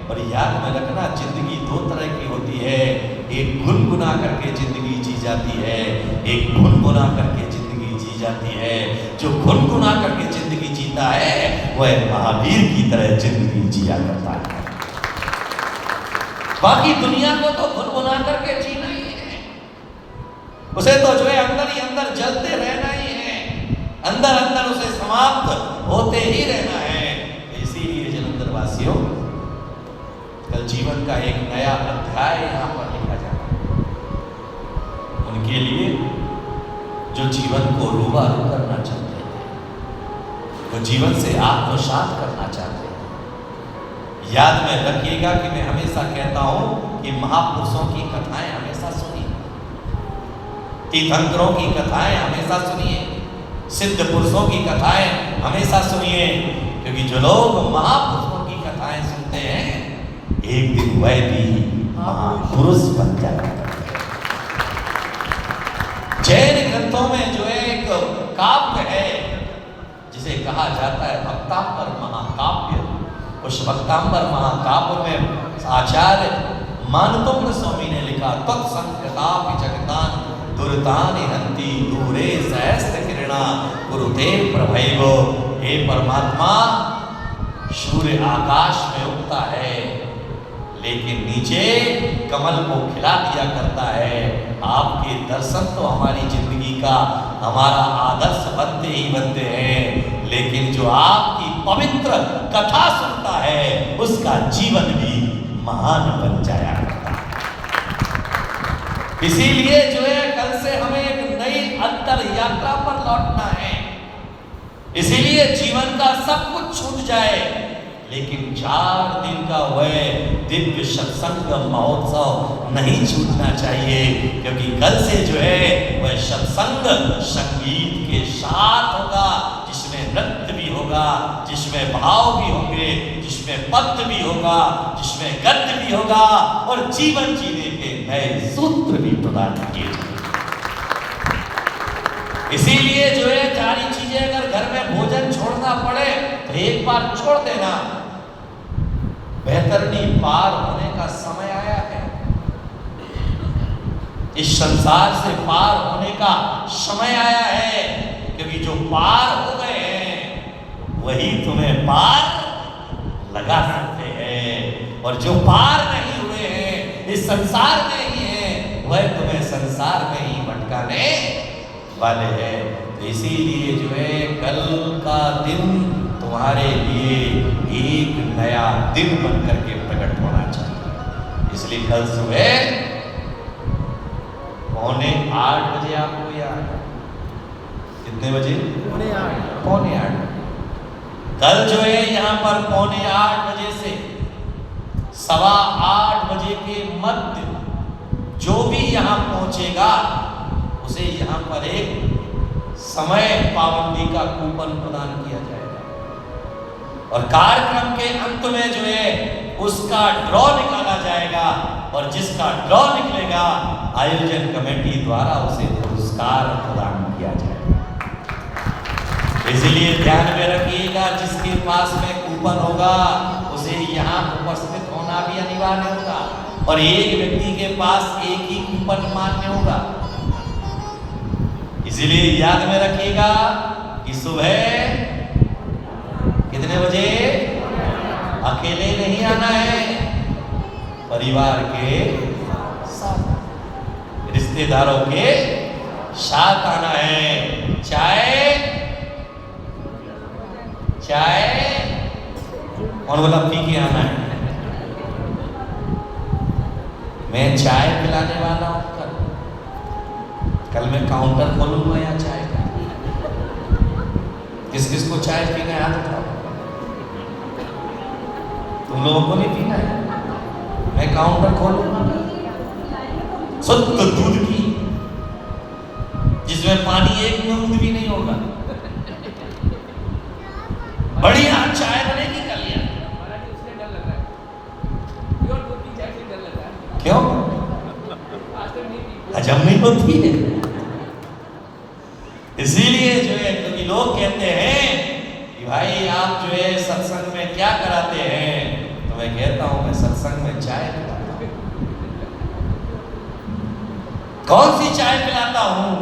और याद में रखना, जिंदगी दो तरह की होती है, एक गुनगुना करके जिंदगी जी जाती है, एक गुनगुना करके जिंदगी जी जाती है। जो गुनगुना करके जिंदगी जीता है वह महावीर की तरह जिंदगी जिया करता है। बाकी दुनिया को तो गुनगुना करके जीना ही है, उसे तो जो है अंदर ही अंदर जलते रहना ही है, अंदर अंदर उसे समाप्त होते ही रहना है। इसीलिए जलंधर वासियों, कल जीवन का एक नया अध्याय यहाँ पर लिखा जाता है। उनके लिए जो जीवन को रूबरू करना चाहते हैं, वो जीवन से आत्मसात करना चाहते हैं। याद में रखिएगा कि मैं हमेशा कहता हूं कि महापुरुषों की कथाएं हमेशा सुनिए, तीर्थंकरों की कथाएं हमेशा सुनिए, सिद्ध पुरुषों की कथाएं हमेशा सुनिए, क्योंकि जो लोग महापुरुषों की कथाएं सुनते हैं एक दिन वह भी महापुरुष बन जाता है। जैन ग्रंथों में जो है एक काव्य है जिसे कहा जाता है भक्तांबर महाकाव्य। उस भक्तांबर महाकाव्य में आचार्य मानतुंग स्वामी ने लिखा, तत्संकतापि जगतान दुर्तानि हन्ति दूरे सहस्त्र किरणा गुरुते प्रभैवो। हे परमात्मा, सूर्य आकाश में उगता है लेकिन नीचे कमल को खिला दिया करता है। आपके दर्शन तो हमारी जिंदगी का, हमारा आदर्श बनते ही बनते हैं, लेकिन जो आपकी पवित्र कथा सुनता है उसका जीवन भी महान बन जाया करता है। इसीलिए जो है कल से हमें एक नई अंतर यात्रा पर लौटना है। इसीलिए जीवन का सब कुछ छूट जाए, लेकिन 4 दिन का वह दिव्य सत्संग महोत्सव नहीं छूटना चाहिए, क्योंकि कल से जो है वह सत्संग संगीत के साथ होगा, जिसमें नृत्य भी होगा, जिसमें भाव भी होंगे, जिसमें पद्य भी होगा, जिसमें गद्य भी होगा, और जीवन जीने के नए सूत्र भी प्रदान किए जाएंगे। इसीलिए जो है सारी चीजें, अगर घर में भोजन छोड़ना पड़े तो एक बार छोड़ देना। बैतरणी पार होने का समय आया है। इस संसार से पार होने का समय आया है, क्योंकि जो पार हो गए हैं वही तुम्हें पार लगा सकते हैं, और जो पार नहीं हुए हैं, इस संसार में ही हैं, वह तुम्हें संसार में ही भटकाने वाले हैं। तो इसीलिए जो है कल का दिन तुम्हारे लिए एक नया दिन बनकर के प्रकट होना चाहिए। इसलिए कल सुबह 7:45 बजे आपको याद, कितने बजे? 7:45। कल जो है यहाँ पर 7:45 बजे से 8:15 बजे के मध्य जो भी यहाँ पहुंचेगा उसे यहाँ पर एक समय पाबंदी का कूपन प्रदान किया जाएगा, और कार्यक्रम के अंत में जो है उसका ड्रॉ निकाला जाएगा, और जिसका ड्रॉ निकलेगा आयोजन कमेटी द्वारा उसे पुरस्कार प्रदान किया जाएगा। इसलिए ध्यान में रखिएगा, जिसके पास में कूपन होगा उसे यहाँ उपस्थित होना भी अनिवार्य होगा, और एक व्यक्ति के पास एक ही कूपन मान्य होगा। इसलिए याद में रखिएगा कि सुबह कितने बजे? अकेले नहीं आना है, परिवार के साथ, रिश्तेदारों के साथ आना है। चाय और बोला पी के आना है। मैं चाय पिलाने वाला हूं। कल मैं काउंटर खोलूंगा या चाय का। किस किस को चाय पीना है हाथ उठाओ। तुम लोगों को नहीं पीना है? मैं काउंटर खोलूंगा शुद्ध दूध की, जिसमें पानी एक बूंद भी नहीं होगा। बढ़िया चाय बनेगी कल यार। क्यों? हजम नहीं होती है। इसीलिए जो है, क्योंकि लोग कहते हैं कि भाई आप जो है सत्संग में क्या कराते हैं, तो मैं कहता हूं मैं सत्संग में चाय पिलाता हूं। कौन सी चाय पिलाता हूं?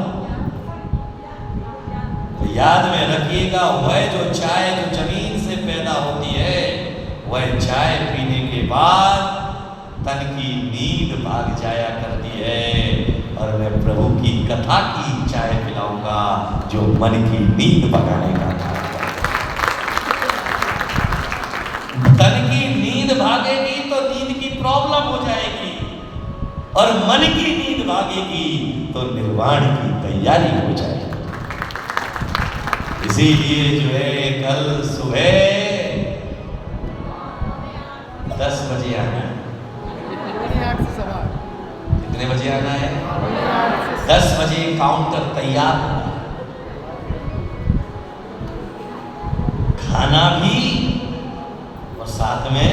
तो याद में रखिएगा, वह जो चाय जो जमीन से पैदा होती है, वह चाय पीने के बाद तन की नींद भाग जाया करती है, और मैं प्रभु की कथा की चाय पिलाऊंगा जो मन की नींद भगाने का काम करता है। तन की नींद भागेगी तो नींद की प्रॉब्लम हो जाएगी, और मन की नींद भागेगी तो निर्वाण की तैयारी हो जाएगी। इसीलिए जो है कल सुबह 10 बजे आना है। कितने बजे आना है? 10 बजे काउंटर तैयार होना है। खाना भी, और साथ में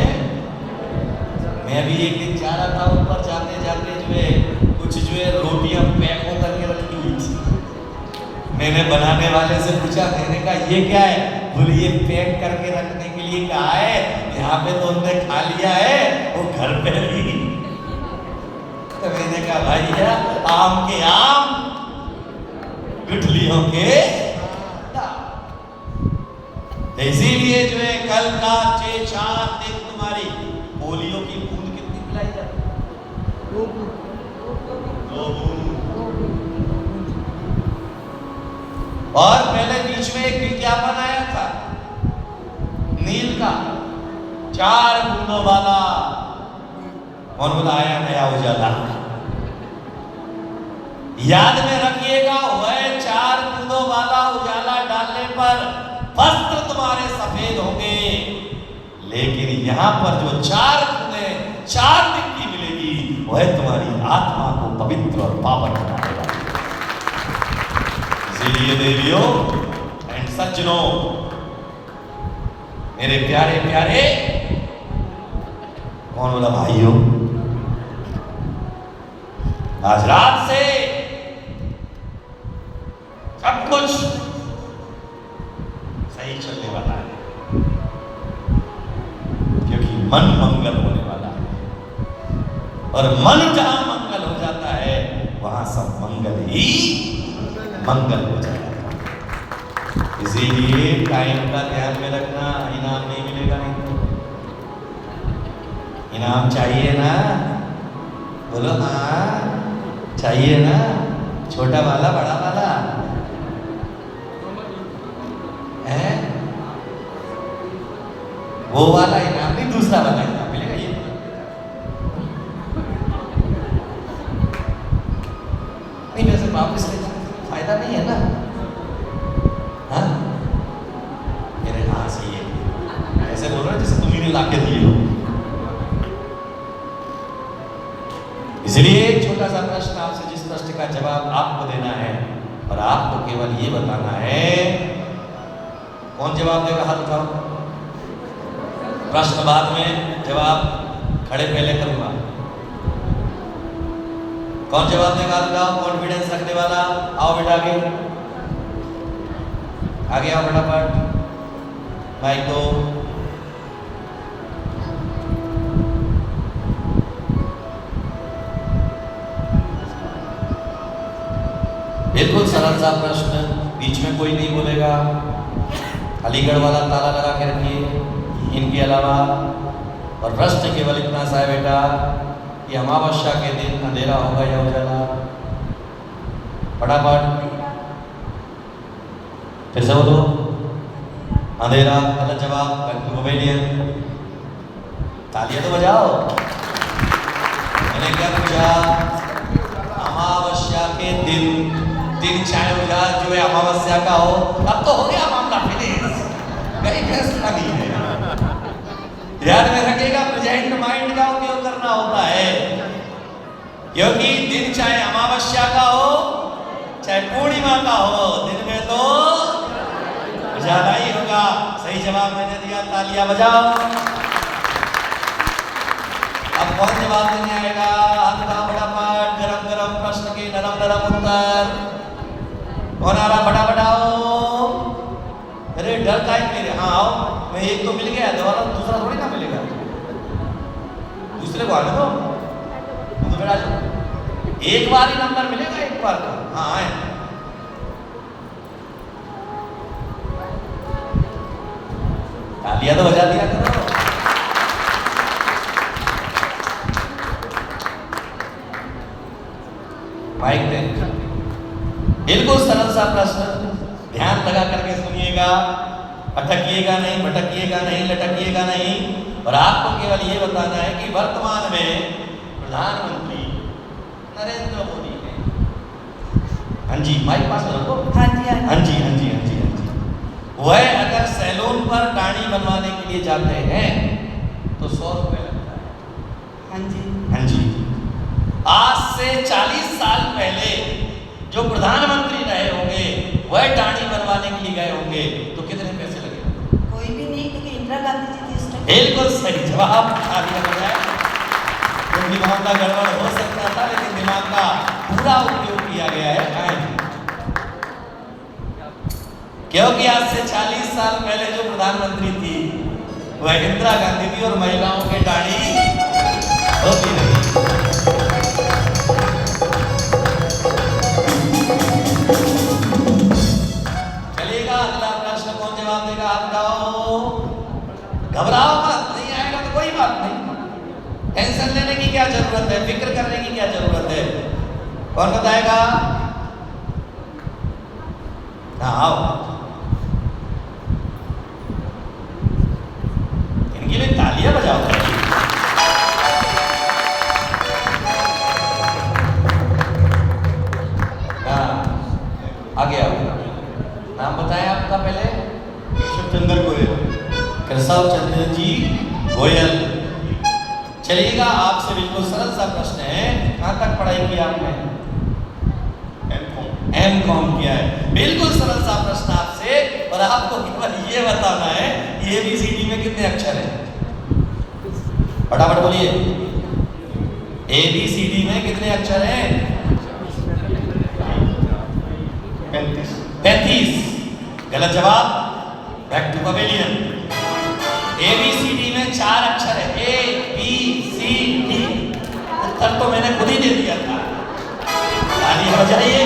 मैं भी एक दिन जा रहा था, ऊपर जाते जाते जो है कुछ जो है रोटियां पैक होकर के रखी हुई थी। मैंने बनाने वाले से पूछा, मैंने कहा ये क्या है? बोले ये पैक करके रखने के लिए कहा है, यहाँ पे तो उनने खा लिया है, वो घर पे भी। तो मैंने कहा भाई आम के आम, गुठलियों के। इसीलिए जो है कल का 6-4 दिन तुम्हारी पोलियो की बूंद कितनी पिलाई जाती है? 2 बूंद। और पहले बीच में एक विज्ञापन आया था नील का, 4 बूंदों वाला, कौन बोला? आया नया उजाला। याद में रखिएगा, वह 4 बूंदों वाला उजाला डालने पर वस्त्र तुम्हारे सफेद होंगे, लेकिन यहां पर जो 4 बूंदें 4 दिन की मिलेगी, वह तुम्हारी आत्मा को पवित्र और पावन बनाने वाली। इसीलिए देवियों एंड सज्जनों, मेरे प्यारे प्यारे, कौन बोला भाइयों, आज रात से सब कुछ सही चलने वाला है, क्योंकि मन मंगल होने वाला है, और मन जहां मंगल हो जाता है वहां सब मंगल ही मंगल हो जाएगा। इसीलिए टाइम का ध्यान में रखना, इनाम नहीं मिलेगा नहीं तो। इनाम चाहिए ना, बोलो हाँ चाहिए ना, छोटा वाला बड़ा वाला है, वो वाला इनाम नहीं, दूसरा वाला इनाम मिलेगा। ये नहीं, वैसे वापस ले फायदा नहीं है ना। हाँ मेरे हाँ से ये ऐसे बोल रहे जैसे तुम्ही ने लाके दिए हो। इसलिए एक छोटा सा प्रश्न आपसे, जिस प्रश्न का जवाब आपको देना है और आपको केवल ये बताना है, कौन जवाब देगा हाथ उठाओ। प्रश्न बाद में, जवाब खड़े पहले करूंगा। कौन जवाब देगा हाथ उठाओ, कॉन्फिडेंस रखने वाला। आओ बेटा आगे आगे आओ फटाफट, माइक दो। बिल्कुल सरल सा प्रश्न, बीच में कोई नहीं बोलेगा। अलीगढ़ वाला ताला लगा के रखिए इनके अलावा। और प्रश्न केवल इतना सा है बेटा कि अमावस्या के दिन अंधेरा होगा या उजाला। फटाफट फिर से बोलो। अंधेरा गलत जवाब, मोबाइलियन। तालियां तो बजाओ। मैंने क्या पूछा? अमावस्या के दिन, दिन चाहे उजा जो है अमावस्या का हो। अब तो हो गया मामला फिनिश, कहीं फैसला नहीं है। ध्यान में रखिएगा, प्रेजेंट माइंड का उपयोग करना होता है, क्योंकि दिन चाहे अमावस्या का हो चाहे पूर्णिमा का हो, दिन में तो उजाला ही होगा। सही जवाब मैंने दिया, तालियां बजाओ। अब कौन जवाब देने आएगा? हाथ उठाओ फटाफट। गरम गरम प्रश्न के नरम नरम उत्तर। कौन आ रहा? फटाफट आओ। अरे डर का ही मेरे, हाँ आओ। मैं एक तो मिल गया, दोबारा दूसरा थोड़ी ना मिलेगा। दूसरे को आने दो, तो बेटा एक बार ही नंबर मिलेगा, एक बार का। हाँ आए। तालियां तो बजा दिया करो। माइक दे। बिल्कुल सरल सा प्रश्न, ध्यान लगा करके सुनिएगा, अटकिएगा नहीं, भटकिएगा नहीं, लटकिएगा नहीं। और आपको केवल ये बताना है कि वर्तमान में प्रधानमंत्री नरेंद्र मोदी ने, हाँ जी माइक पास रखो, हाँ जी हाँ जी हाँ जी हाँ जी हाँ जी, वह अगर सैलून पर दाढ़ी बनवाने के लिए जाते हैं तो 100 रुपए लगता है। हाँ जी हाँ जी। आज से 40 साल पहले जो प्रधानमंत्री रहे होंगे वह दाढ़ी बनवाने के लिए गए होंगे तो कितने पैसे लगे? कोई भी नहीं, क्योंकि इंदिरा गांधी जी थी इस टाइम। बिल्कुल सही जवाब। दिमाग का गड़बड़ हो सकता था, लेकिन दिमाग का पूरा उपयोग किया गया है। क्योंकि आज से 40 साल पहले जो प्रधानमंत्री थी वह इंदिरा गांधी थी और महिलाओं के दाढ़ी होती नहीं। चलिएगा, अगला प्रश्न कौन जवाब देगा? हाथ उठाओ। घबराओ मत, नहीं आएगा तो कोई बात नहीं, टेंशन लेने की क्या जरूरत है, फिक्र करने की क्या जरूरत है। कौन बताएगा? हाँ आओ, इनके लिए तालियां बजाओ। हाँ आगे आओ। नाम बताएं आपका पहले? केशव चंद्र गोयल। केशव चंद्र जी गोयल। चलिएगा, आपसे बिल्कुल सरल सा प्रश्न है, कहाँ तक पढ़ाई की आपने? एम.कॉम किया है। बिल्कुल सरल सा प्रश्न आपसे, और आपको केवल ये बताना है ABCD में कितने अक्षर हैं? फटाफट बोलिए, ABCD में कितने अक्षर हैं? 35। गलत जवाब, बैक टू पवेलियन। ABCD में 4 अक्षर है, ABCD। उत्तर तो मैंने खुद ही दे दिया था। बजाइए।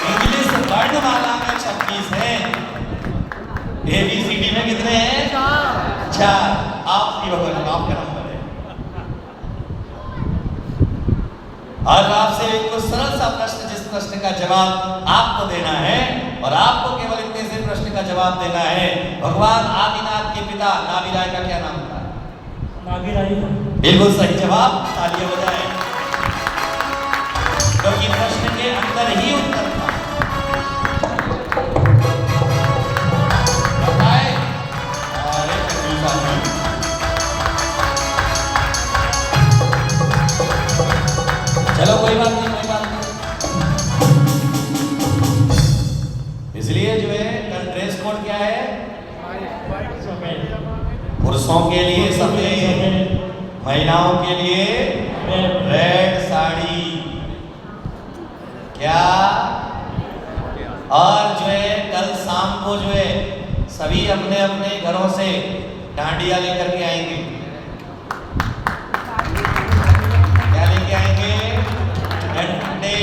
इंग्लिश वर्णमाला में 26 है, ABCD में कितने हैं? 4। आपकी भगवान आपका नंबर है। और आपसे एक सरल सा प्रश्न, जिस प्रश्न का जवाब आपको देना है और आपको केवल इतने से प्रश्न का जवाब देना है। भगवान आदिनाथ के पिता नाभिराय का क्या नाम था? नाभिराय। बिल्कुल सही जवाब, तालियां बजाएं, क्योंकि प्रश्न के अंदर ही उत्तर था। बताए? अरे कंफ्यूज आदमी। चलो कोई बात नहीं, कोई बात नहीं। इसलिए जो है कल ड्रेस कोड क्या है? पुरुषों के लिए सफेद, महिलाओं के लिए रेड साड़ी। क्या? और जो है कल शाम को जो है सभी अपने अपने घरों से डांडिया लेकर के आएंगे। क्या लेके आएंगे? डंडे।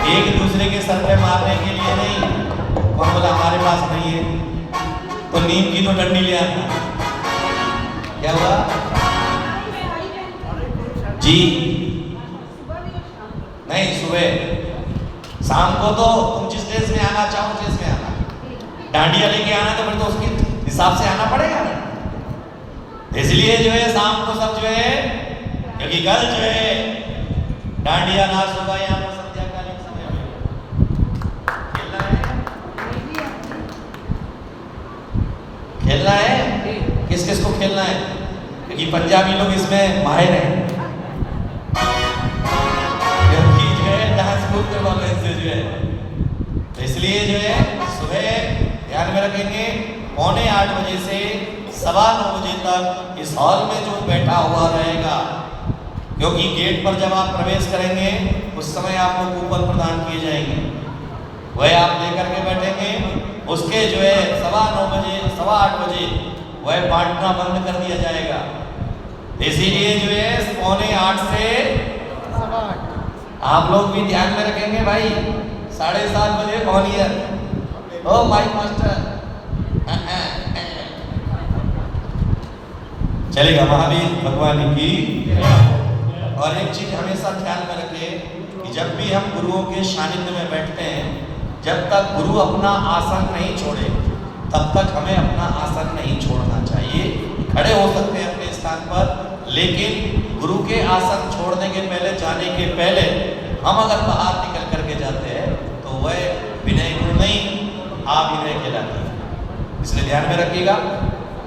एक दूसरे के सर पे मारने के लिए नहीं। कौन बोला हमारे पास नहीं है? तो नीम की तो डंडी ले आना। क्या हुआ जी? नहीं, सुबह। शाम को तो तुम जिस ड्रेस में आना चाहो उस ड्रेस में आना। डांडिया लेके आना तो फिर तो उसके हिसाब से आना पड़ेगा ना। इसलिए जो है शाम को सब जो है, क्योंकि कल जो है डांडिया नाच होगा यहाँ पर संध्याकालीन समय में। खेलना है। किस किस को खेलना है? क्योंकि पंजाबी लोग इसमें माहिर हैं, क्योंकि जो है डांस खूब करवाते हैं जो है। तो इसलिए जो है सुबह ध्यान में रखेंगे 7:45 बजे से 9:15 बजे तक इस हॉल में जो बैठा हुआ रहेगा, क्योंकि गेट पर जब आप प्रवेश करेंगे उस समय आपको कूपन प्रदान किए जाएंगे, वह आप लेकर के बैठेंगे। उसके जो है 9:15 बजे 8:15 बजे वह बांटना बंद कर दिया जाएगा। इसीलिए जो है 7:45 से आप लोग भी ध्यान में रखेंगे भाई। 7:30 बजे ऑन ईयर। ओ माइक मास्टर चलेगा, महावीर भगवान की। और एक चीज हमेशा ख्याल में रखें कि जब भी हम गुरुओं के सानिध्य में बैठते हैं, जब तक गुरु अपना आसन नहीं छोड़े तब तक हमें अपना आसन नहीं छोड़ना चाहिए। खड़े हो सकते हैं अपने स्थान पर, लेकिन गुरु के आसन छोड़ने के पहले, जाने के पहले हम अगर बाहर निकल करके जाते हैं तो वह विनय गुरु नहीं, अविनय कहलाती है। इसलिए ध्यान में रखिएगा।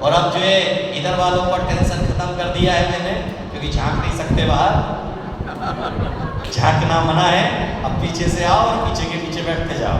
और अब जो है इधर वालों पर टेंशन खत्म कर दिया है मैंने, क्योंकि झांक नहीं सकते बाहर, झांकना मना है। अब पीछे से आओ और पीछे के पीछे बैठते जाओ।